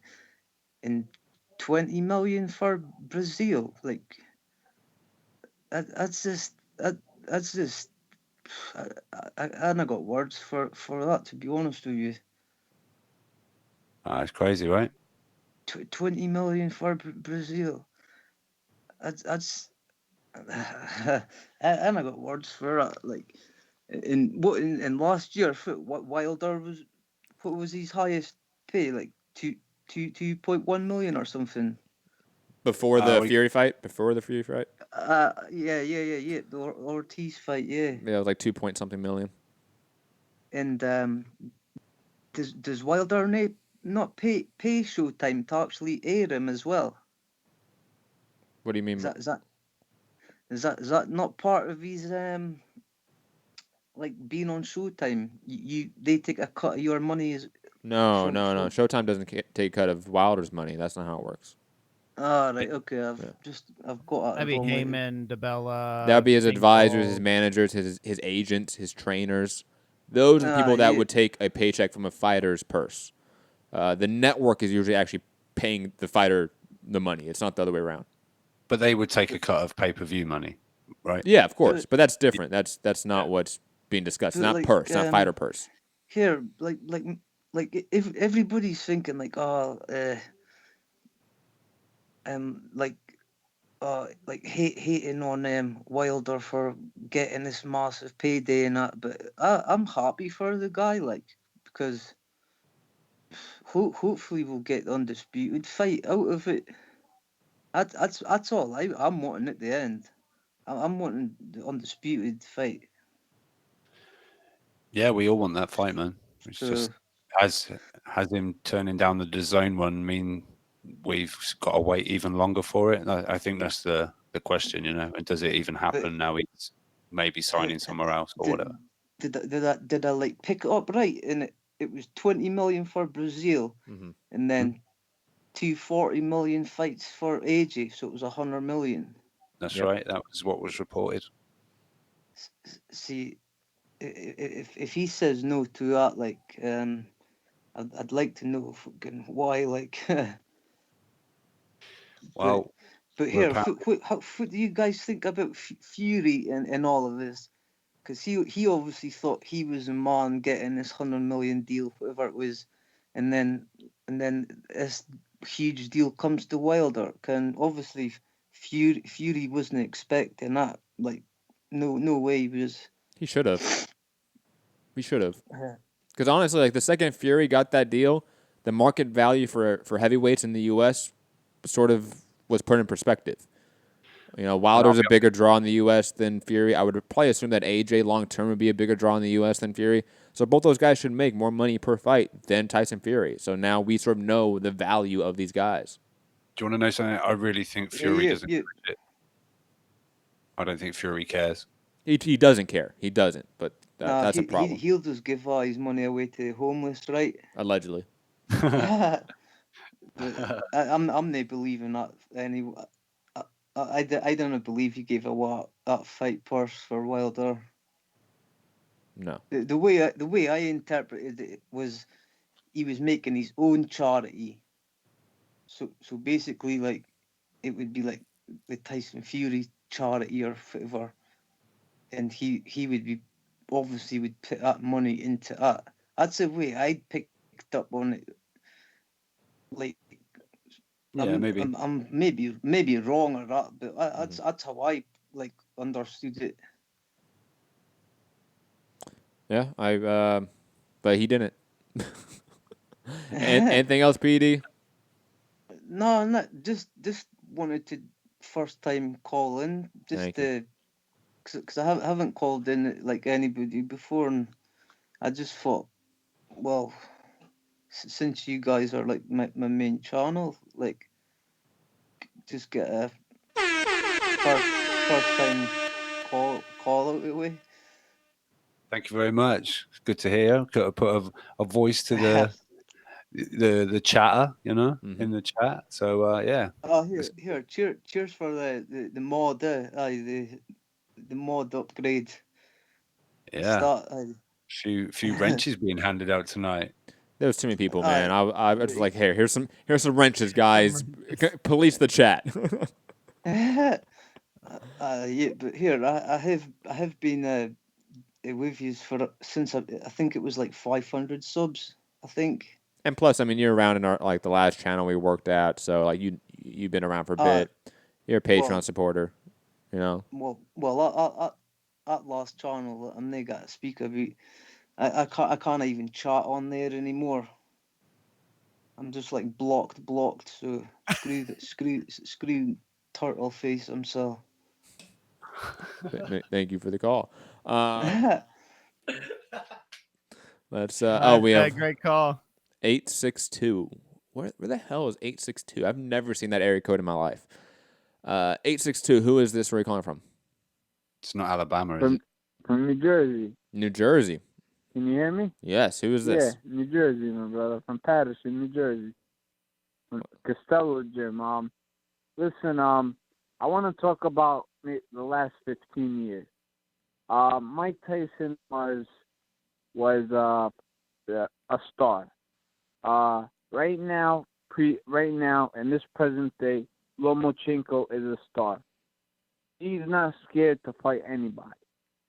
and 20 million for Brazil, like that's just I not got words for that, to be honest with you.
That's crazy, right?
20 million for Brazil. That's I not got words for that. Like in last year, what Wilder was, what was his highest pay? Like 2.1 million or something.
Before the Fury fight?
Yeah. The Ortiz fight, yeah.
Yeah, it was like 2 point something million.
And does Wilder not pay Showtime to actually air him as well?
What do you mean?
Is that not part of his like being on Showtime? They take a cut of your money as
No. Showtime doesn't take a cut of Wilder's money. That's not how it works.
Ah, right, okay. I've got
That'd be Heyman, DeBella.
That would be his
Finkel.
advisors, his managers, his agents, his trainers. Those are the people that would take a paycheck from a fighter's purse. The network is usually actually paying the fighter the money. It's not the other way around.
But they would take a cut of pay-per-view money, right?
Yeah, of course. But that's different. That's not what's being discussed. It's not
like,
purse, not fighter purse.
Here, like if everybody's thinking like, hating on Wilder for getting this massive payday and that, but I'm happy for the guy, like, because hopefully we'll get the undisputed fight out of it. That's all I'm wanting at the end. I'm wanting the undisputed fight.
Yeah, we all want that fight, man. It's just has him turning down the DAZN one mean we've got to wait even longer for it? I think that's the question, you know. And does it even happen now? He's maybe signing somewhere else or whatever.
Did I like pick it up right? And it was 20 million for Breazeale, and then 240 million fights for AJ, so it was 100 million.
That's right. That was what was reported.
See, if he says no to that, like, I'd like to know fucking why, like.
Well,
but here, what do you guys think about Fury and all of this? Because he obviously thought he was the man getting this 100 million deal, whatever it was, and then this huge deal comes to Wilder. Can obviously Fury wasn't expecting that. Like, no way he was.
He should have. Because honestly, like the second Fury got that deal, the market value for heavyweights in the U.S. sort of was put in perspective. You know, Wilder's a bigger draw in the U.S. than Fury. I would probably assume that AJ long-term would be a bigger draw in the U.S. than Fury. So both those guys should make more money per fight than Tyson Fury. So now we sort of know the value of these guys.
Do you want to know something? I really think Fury doesn't care. I don't think Fury cares.
He doesn't care. He doesn't, but that's a problem.
He'll just give all his money away to the homeless, right?
Allegedly.
I'm not believing that anyway. I don't believe he gave that fight purse for Wilder.
No.
The way I interpreted it was he was making his own charity. So basically, like, it would be like the Tyson Fury charity or whatever, and he would be obviously would put that money into that. That's the way I picked up on it. Like,
yeah, maybe
I'm maybe wrong or that, but that's how I like understood it.
Yeah, but he didn't. Anything else, PD?
No, not just wanted to first time call in just
Thank
to because I haven't called in like anybody before, and I just thought, well, since you guys are like my main channel, like just get a first time call out of the way.
Thank you very much. It's good to hear. Could have put a voice to the chatter, in the chat. So yeah.
Oh, here, cheers for the mod, the mod upgrade.
Yeah. Few wrenches being handed out tonight.
There was too many people, man. I was like, here's some wrenches, guys. Police the chat.
Yeah, but here I have been with you since I think it was like 500 subs, I think.
And plus, I mean, you're around in our the last channel we worked at, so like you've been around for a bit. You're a Patreon supporter,
Well, at last channel, I'm not got to speak about. I can't even chat on there anymore. I'm just like blocked. So screw turtle face himself.
Thank you for the call. Let's. We
yeah,
have
great call.
862. Where the hell is 862? I've never seen that area code in my life. 862. Who is this? Where are you calling from?
It's not Alabama, is it?
From New Jersey.
New Jersey.
Can you hear me?
Yes. Who is this?
Yeah, New Jersey, my brother. From Patterson, New Jersey. From Costello Gym. Listen, I want to talk about the last 15 years. Mike Tyson was a star. Right now, in this present day, Lomachenko is a star. He's not scared to fight anybody.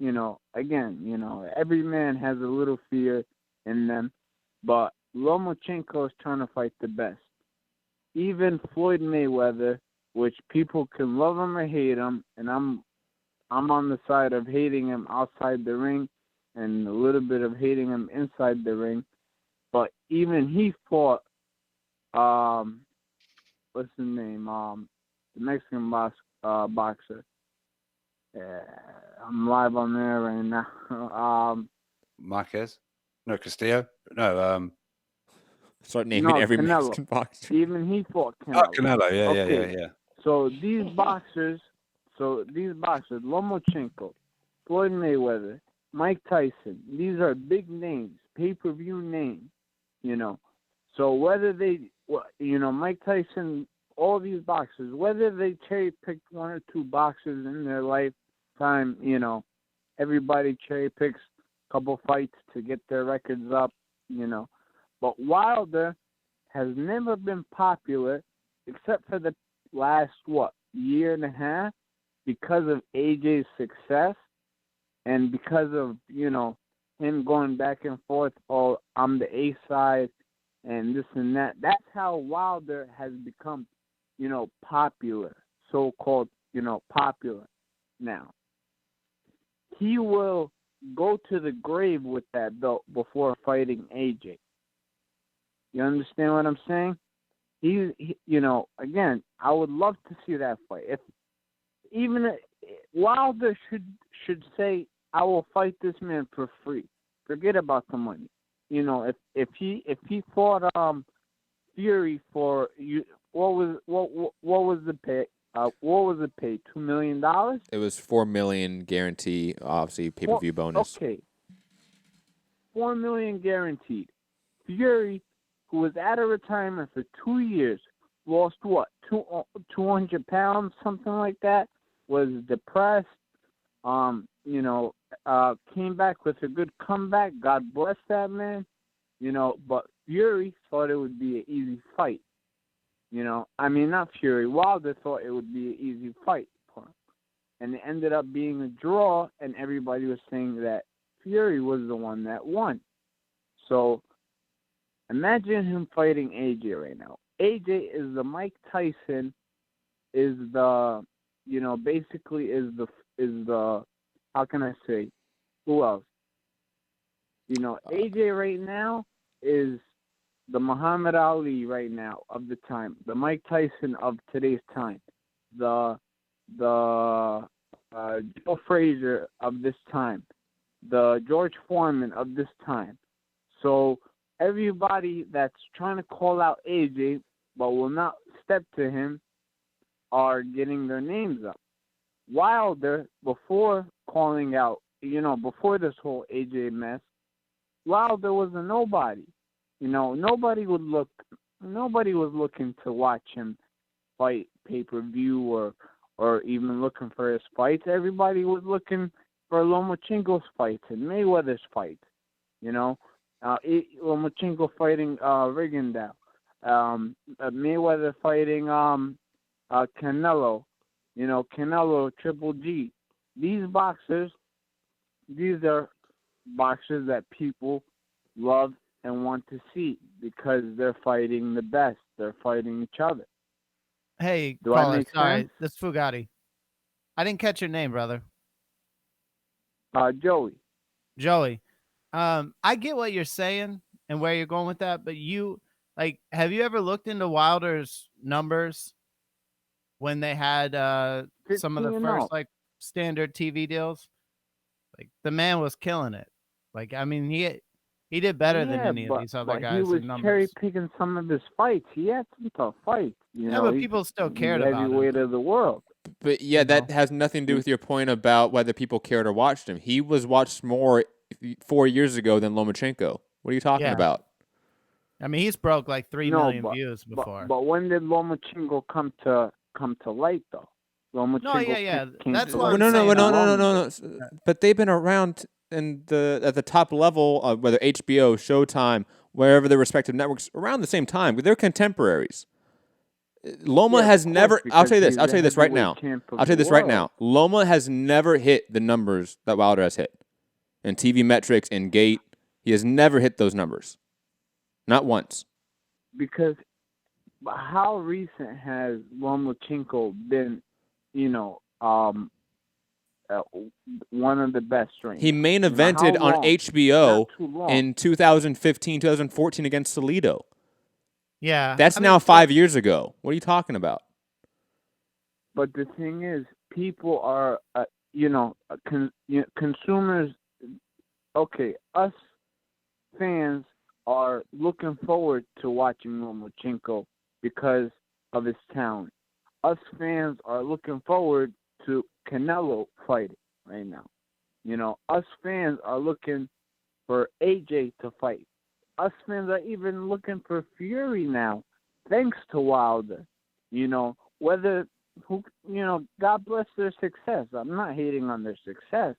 Every man has a little fear in them, but Lomachenko is trying to fight the best. Even Floyd Mayweather, which people can love him or hate him, and I'm on the side of hating him outside the ring and a little bit of hating him inside the ring. But even he fought, what's his name? The Mexican boxer. I'm live on there right now.
Marquez? No, Castillo? No,
start naming every
Canelo.
Mexican boxer.
Even he fought Canelo.
Oh, Canelo, yeah.
So these boxers, Lomachenko, Floyd Mayweather, Mike Tyson, these are big names, pay-per-view names, So whether Mike Tyson, all these boxers, whether they cherry-picked one or two boxers in their lifetime, everybody cherry-picks a couple fights to get their records up, But Wilder has never been popular except for the last, year and a half because of AJ's success and because of, him going back and forth, oh, I'm the A side and this and that. That's how Wilder has become, popular, so-called, popular now. He will go to the grave with that belt before fighting AJ. You understand what I'm saying? Again, I would love to see that fight. Wilder should say, I will fight this man for free. Forget about the money. If he fought Fury for what was the pay? What was the pay? $2 million?
It was $4 million guarantee, obviously pay-per-view bonus.
Okay. $4 million guaranteed. Fury, who was out of retirement for 2 years, lost 200 pounds, something like that, was depressed, came back with a good comeback. God bless that man, but Fury thought it would be an easy fight. Not Fury. Wilder thought it would be an easy fight for him. And it ended up being a draw, and everybody was saying that Fury was the one that won. So imagine him fighting AJ right now. AJ is the Mike Tyson, is the, basically is the, how can I say, who else? AJ right now is the Muhammad Ali right now of the time, the Mike Tyson of today's time, the Joe Frazier of this time, the George Foreman of this time. So everybody that's trying to call out AJ but will not step to him are getting their names up. Wilder, before calling out, before this whole AJ mess, Wilder was a nobody. Nobody was looking to watch him fight pay-per-view or even looking for his fights. Everybody was looking for Lomachenko's fights and Mayweather's fights. Lomachenko fighting Rigondeaux, Mayweather fighting Canelo, Canelo, Triple G. These are boxers that people love and want to see because they're fighting the best. They're fighting each other.
Hey,
Do I
caller,
make
sorry,
sense?
this is Fugatti. I didn't catch your name, brother.
Joey.
Joey. I get what you're saying and where you're going with that, but have you ever looked into Wilder's numbers when they had some of the
15
first
up.
standard TV deals? The man was killing it. He did better than any of these other guys.
He was
in numbers.
cherry picking some of his fights. He had some tough fights.
But people still cared about him.
Heavyweight of the world.
But yeah, that has nothing to do with your point about whether people cared or watched him. He was watched more 4 years ago than Lomachenko. What are you talking about?
I mean, he's broke 3 million views before.
But when did Lomachenko come to light though? Lomachenko
That's why.
No. But they've been around at the top level of whether HBO, Showtime, wherever their respective networks, around the same time. They're contemporaries. Loma has never. I'll tell you this. I'll tell you this right now. Loma has never hit the numbers that Wilder has hit in TV metrics and gate. He has never hit those numbers, not once.
Because how recent has Lomachenko been? One of the best strengths.
He main evented on HBO in 2015, 2014 against Salido.
Yeah.
That's now 5 years ago. What are you talking about?
But the thing is, people are, consumers, us fans are looking forward to watching Lomachenko because of his talent. Us fans are looking forward to Canelo fighting right now. Us fans are looking for AJ to fight. Us fans are even looking for Fury now, thanks to Wilder. God bless their success. I'm not hating on their success.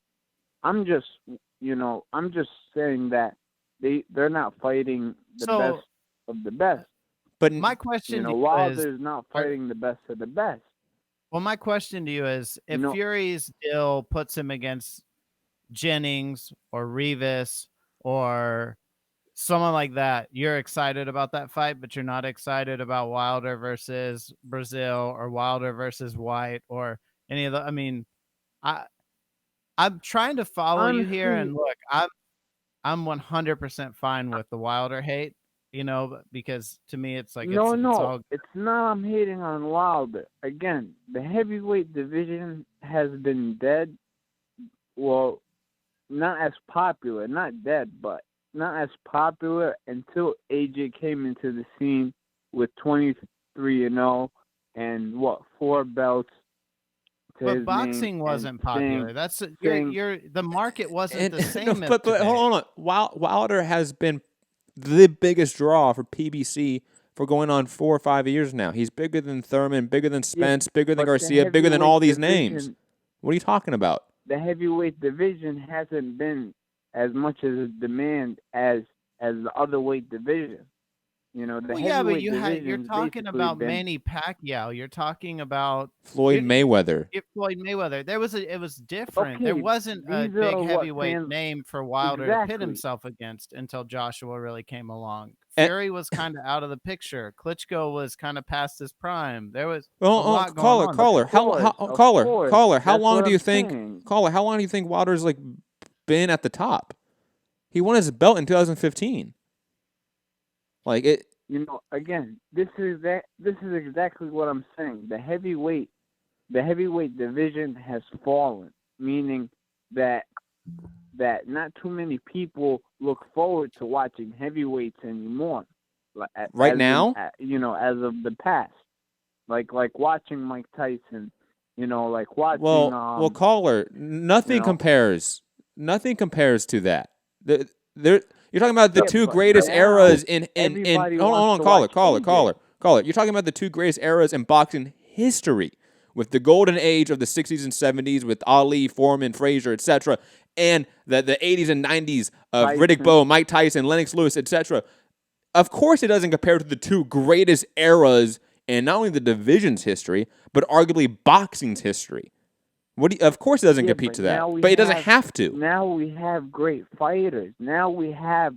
I'm just saying that they're not fighting the best of the best.
But my question
Wilder's not fighting the best of the best.
Well, my question to you is, if Fury's deal puts him against Jennings or Rivas or someone like that, you're excited about that fight, but you're not excited about Wilder versus Breazeale or Wilder versus White or any of the. I mean, I'm trying to follow you here, and look, I'm 100% fine with the Wilder hate. Because to me, it's like
it's not. I'm hating on Wilder. Again, the heavyweight division has been dead. Well, not as popular, not dead, but not as popular until AJ came into the scene with 23-0 and 4 belts.
But boxing wasn't popular. That's the market wasn't the same.
But hold on. Wilder has been the biggest draw for PBC for going on 4 or 5 years now. He's bigger than Thurman, bigger than Spence, bigger than Garcia, bigger than all these names. What are you talking about?
The heavyweight division hasn't been as much as a demand as the other weight division.
But you're talking about Manny Pacquiao. You're talking about
Floyd Mayweather.
Floyd Mayweather. It was different. There wasn't a big heavyweight name for Wilder to pit himself against until Joshua really came along. Fury was kind of out of the picture. Klitschko was kind of past his prime. There was
caller. How long do you think Wilder's been at the top? He won his belt in 2015. Like it.
You know, again, this is exactly what I'm saying. The heavyweight division has fallen, meaning that not too many people look forward to watching heavyweights anymore.
Right now,
as of the past, like watching Mike Tyson, like watching.
Well, caller, nothing compares. Nothing compares to that. You're talking about the two greatest eras in hold on, caller. You're talking about the two greatest eras in boxing history, with the golden age of the 60s and 70s with Ali, Foreman, Frazier, etc., and the 80s and 90s of Riddick Bowe, Mike Tyson, Lennox Lewis, etc. Of course, it doesn't compare to the two greatest eras in not only the division's history, but arguably boxing's history. Of course, it doesn't compete to that, but it doesn't have to.
Now we have great fighters. Now we have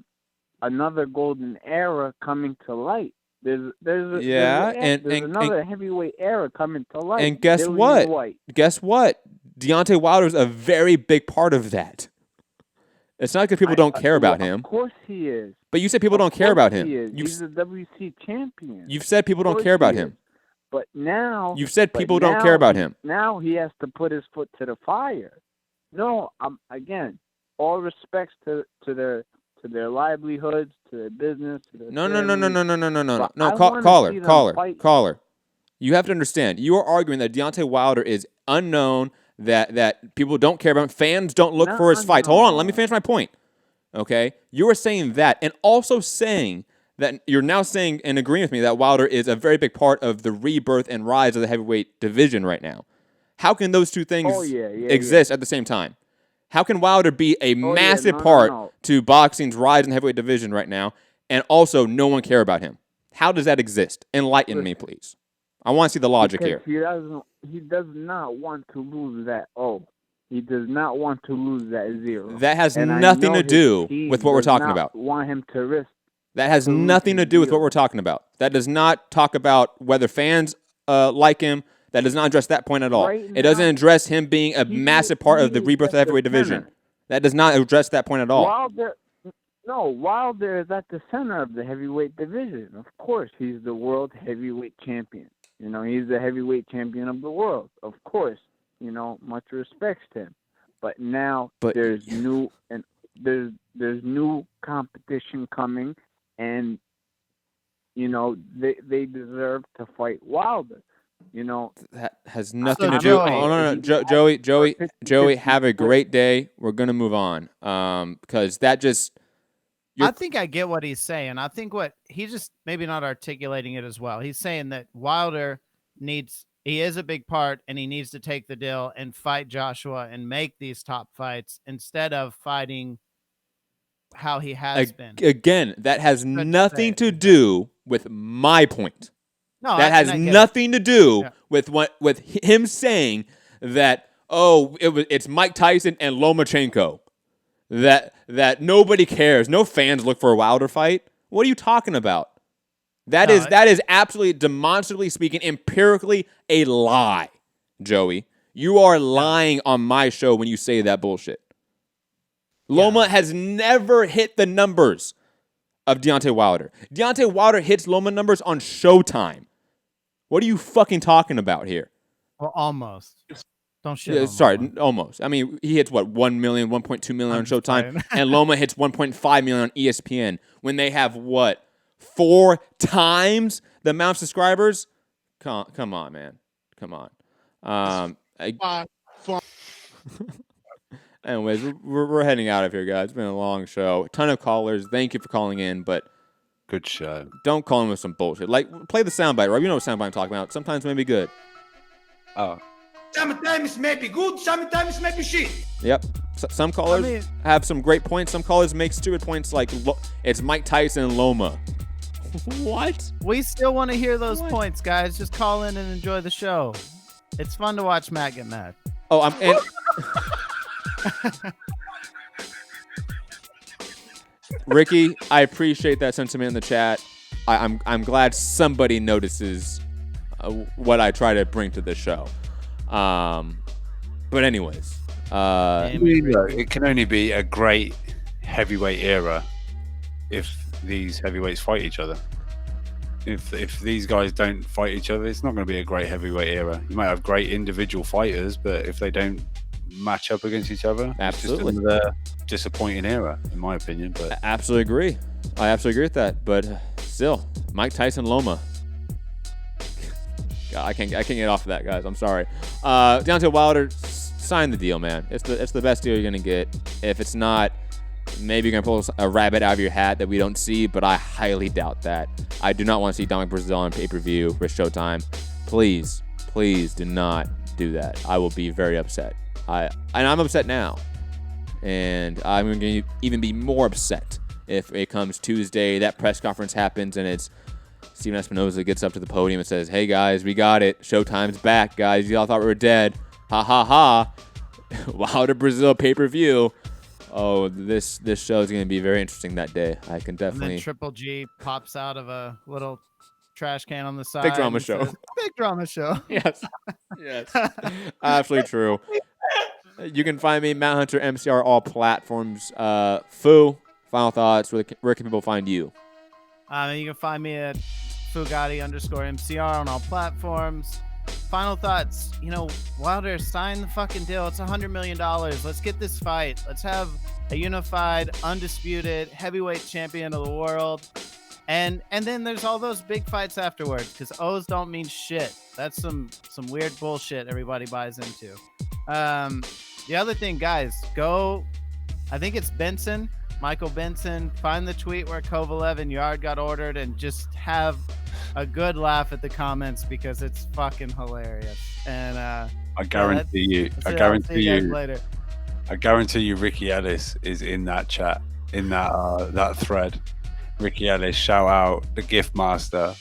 another golden era coming to light. There's another heavyweight era coming to light.
And guess what? Guess what? Deontay Wilder is a very big part of that. It's not because people don't care about him.
Of course he is.
But you said people don't care about him.
He's a WC champion.
You've said people don't care about him.
But now
you've said people don't care about him.
Now he has to put his foot to the fire. No, again, all respects to their livelihoods, to their business. To their
Caller. You have to understand. You are arguing that Deontay Wilder is unknown. That people don't care about him. Fans don't look for his fights. Hold on, let me finish my point. Okay, you are saying that, and also saying that you're now saying and agreeing with me that Wilder is a very big part of the rebirth and rise of the heavyweight division right now. How can those two things exist at the same time? How can Wilder be a massive part to boxing's rise in the heavyweight division right now, and also no one care about him? How does that exist? Enlighten me, please. I want to see the logic here.
He does not want to lose that He does not want to lose that 0.
That has nothing to do with what we're talking about.
Want him to risk.
That has nothing to do with what we're talking about. That does not talk about whether fans like him. That does not address that point at all. It doesn't address him being a massive part of the rebirth of the heavyweight division. That does not address that point at all.
Wilder is at the center of the heavyweight division. Of course, he's the world heavyweight champion. He's the heavyweight champion of the world. Of course, much respect to him. But now there's new competition coming, and they deserve to fight Wilder.
That has nothing to do. Joey, have a great day. We're gonna move on. Because that just.
I think I get what he's saying. I think what he's just maybe not articulating it as well. He's saying that Wilder he is a big part, and he needs to take the deal and fight Joshua and make these top fights instead of fighting how he has been.
Again, that has nothing to do with my point.
No,
that has nothing to do with him saying that it's Mike Tyson and Lomachenko. That nobody cares. No fans look for a Wilder fight. What are you talking about? That is absolutely, demonstrably speaking, empirically a lie, Joey. You are lying on my show when you say that bullshit. Loma has never hit the numbers of Deontay Wilder. Deontay Wilder hits Loma numbers on Showtime. What are you fucking talking about here?
Well, almost. Don't shit.
Almost. I mean, he hits 1 million, 1.2 million on Showtime, and Loma hits 1.5 million on ESPN when they have 4 times the amount of subscribers? Come on, man. Come on. Anyways, we're heading out of here, guys. It's been a long show. A ton of callers. Thank you for calling in, but
good show.
Don't call in with some bullshit. Like, play the soundbite, right? You know what soundbite I'm talking about. Sometimes it may be good.
Oh. Sometimes it may be good, sometimes it may be shit.
Yep. Some callers have some great points. Some callers make stupid points like it's Mike Tyson and Loma. What?
We still want to hear those points, guys. Just call in and enjoy the show. It's fun to watch Matt get mad.
Ricky, I appreciate that sentiment in the chat. I'm glad somebody notices what I try to bring to the show. But anyways,
it can only be a great heavyweight era if these heavyweights fight each other. If these guys don't fight each other, it's not going to be a great heavyweight era. You might have great individual fighters, but if they don't match up against each other,
Absolutely.
it's just another disappointing era, in my opinion. But
I absolutely agree. I absolutely agree with that. But still, Mike Tyson Loma. God, I can't get off of that, guys. I'm sorry. Deontay Wilder, sign the deal, man. It's the best deal you're gonna get. If it's not, maybe you're going to pull a rabbit out of your hat that we don't see, but I highly doubt that. I do not want to see Dominic Breazeale on pay-per-view for Showtime. Please do not do that. I will be very upset. I'm upset now. And I'm going to even be more upset if it comes Tuesday, that press conference happens, and it's Steven Espinoza gets up to the podium and says, "Hey, guys, we got it. Showtime's back, guys. Y'all thought we were dead. Ha, ha, ha. Wilder Breazeale pay-per-view." Oh, this show is going to be very interesting that day. I can definitely.
And then Triple G pops out of a little trash can on the side.
Big drama show.
Says, Big drama show.
Yes. Absolutely true. You can find me, Matt Hunter, MCR, all platforms. Fu, final thoughts. Where can people find you?
You can find me at Fugatti_MCR on all platforms. Final thoughts. Wilder, sign the fucking deal. It's $100 million. Let's get this fight. Let's have a unified, undisputed heavyweight champion of the world. And then there's all those big fights afterwards, because O's don't mean shit. That's some weird bullshit everybody buys into. The other thing, guys, go. I think it's Benson, Michael Benson. Find the tweet where Kovalev and Yard got ordered, and just have a good laugh at the comments, because it's fucking hilarious. And
I guarantee you. I guarantee you, Ricky Ellis is in that chat, in that thread. Ricky Ellis, shout out the gift master.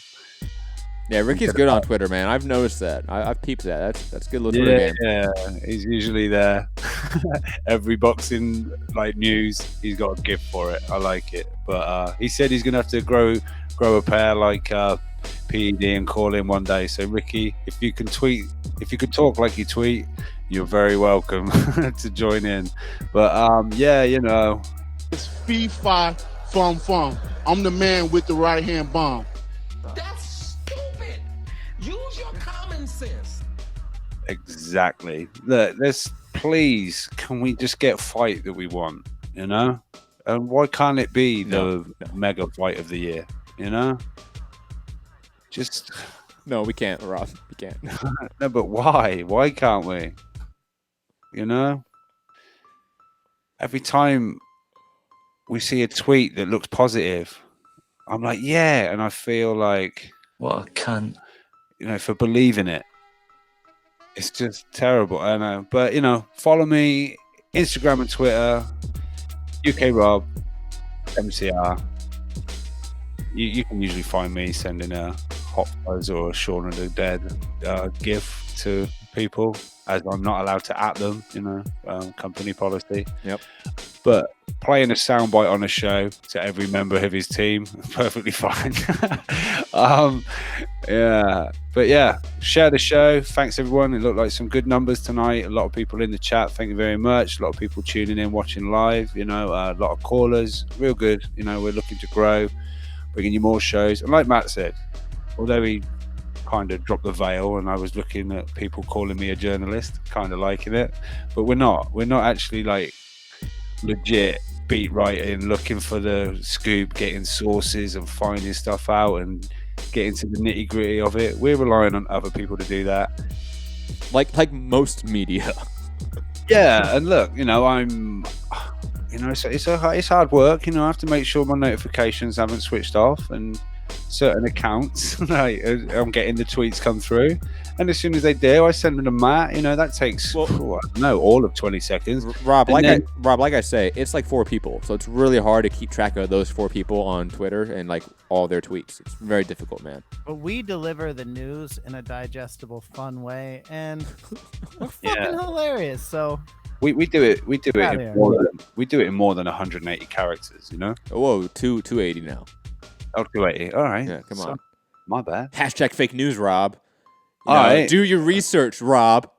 Yeah, Ricky's good on Twitter, man. I've noticed that. I've peeped that. That's a good little Twitter game.
Yeah, he's usually there. Every boxing news, he's got a gift for it. I like it. But he said he's gonna have to grow a pair like PED and call in one day. So Ricky, if you can talk like you tweet, you're very welcome to join in. But
It's fee, fi, fum. I'm the man with the right hand bomb.
That's stupid. Use your common sense.
Exactly. Look, please, can we just get a fight that we want? And why can't it be the mega fight of the year? Just
no, we can't, Rob. We can't.
No, but why? Why can't we? Every time we see a tweet that looks positive, I'm like, yeah, and I feel like
what a cunt.
For believing it. It's just terrible. I know, but follow me Instagram and Twitter, UK Rob, MCR. You can usually find me sending a Hot Fuzz or a Shaun of the Dead GIF to people, as I'm not allowed to at them, company policy.
Yep.
But playing a soundbite on a show to every member of his team, perfectly fine. But share the show. Thanks everyone. It looked like some good numbers tonight. A lot of people in the chat. Thank you very much. A lot of people tuning in, watching live. A lot of callers. Real good. We're looking to grow, bringing you more shows. And like Matt said, although he kind of dropped the veil and I was looking at people calling me a journalist, kind of liking it, but we're not actually legit beat writing, looking for the scoop, getting sources and finding stuff out and getting to the nitty gritty of it. We're relying on other people to do that,
like most media.
Yeah, and look, I'm it's hard work. I have to make sure my notifications haven't switched off, and certain accounts, I'm getting the tweets come through, and as soon as they do, I send them to Matt. That takes all of 20 seconds.
Rob, like I say, it's like 4 people, so it's really hard to keep track of those 4 people on Twitter and all their tweets. It's very difficult, man.
But we deliver the news in a digestible, fun way, and we're fucking hilarious. So
we do it in more than 180 characters.
Whoa, 280 now.
Oh, 280. All right.
Yeah, come on.
My bad.
Hashtag fake news, Rob.
All right.
Do your research, Rob.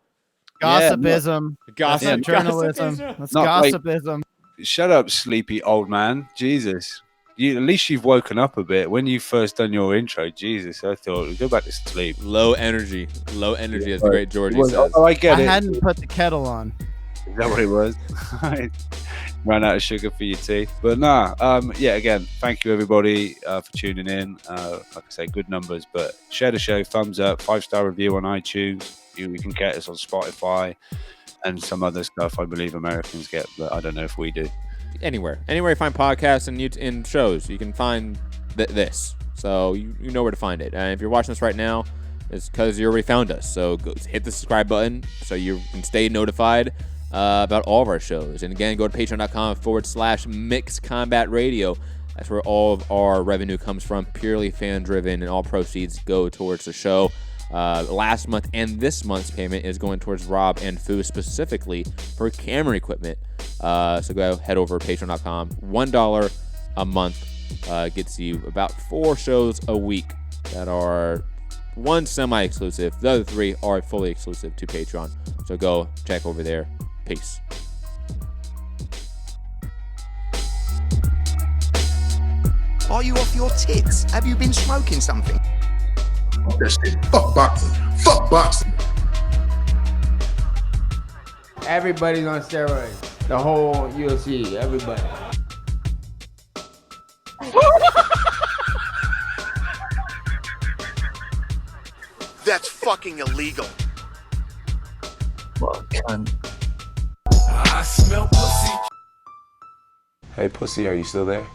Gossipism.
Gossip.
That's journalism. That's gossipism.
Shut up, sleepy old man. Jesus. at least you've woken up a bit. When you first done your intro, Jesus, I thought, go back to sleep.
Low energy, as the great Georgie says.
Oh, I get it.
I hadn't put the kettle on.
Is that what it was? Ran out of sugar for your tea. But yeah, again, thank you everybody for tuning in. Like I say, good numbers, but share the show, thumbs up, 5-star review on iTunes. You can get us on Spotify and some other stuff I believe Americans get, but I don't know if we do. Anywhere you find podcasts and shows, you can find this. So you know where to find it. And if you're watching this right now, it's because you already found us. So go hit the subscribe button so you can stay notified about all of our shows. And again, go to patreon.com/Mixed Combat Radio. That's where all of our revenue comes from, purely fan-driven, and all proceeds go towards the show. Last month and this month's payment is going towards Rob and Fu specifically for camera equipment. So go head over to patreon.com. $1 a month gets you about 4 shows a week that are one semi-exclusive. The other 3 are fully exclusive to Patreon. So go check over there. Peace.
Are you off your tits? Have you been smoking something?
Fuck boxing. Fuck boxing.
Everybody's on steroids. The whole UFC, everybody.
That's fucking illegal.
What a cunt.
I smell pussy.
Hey, pussy, are you still there?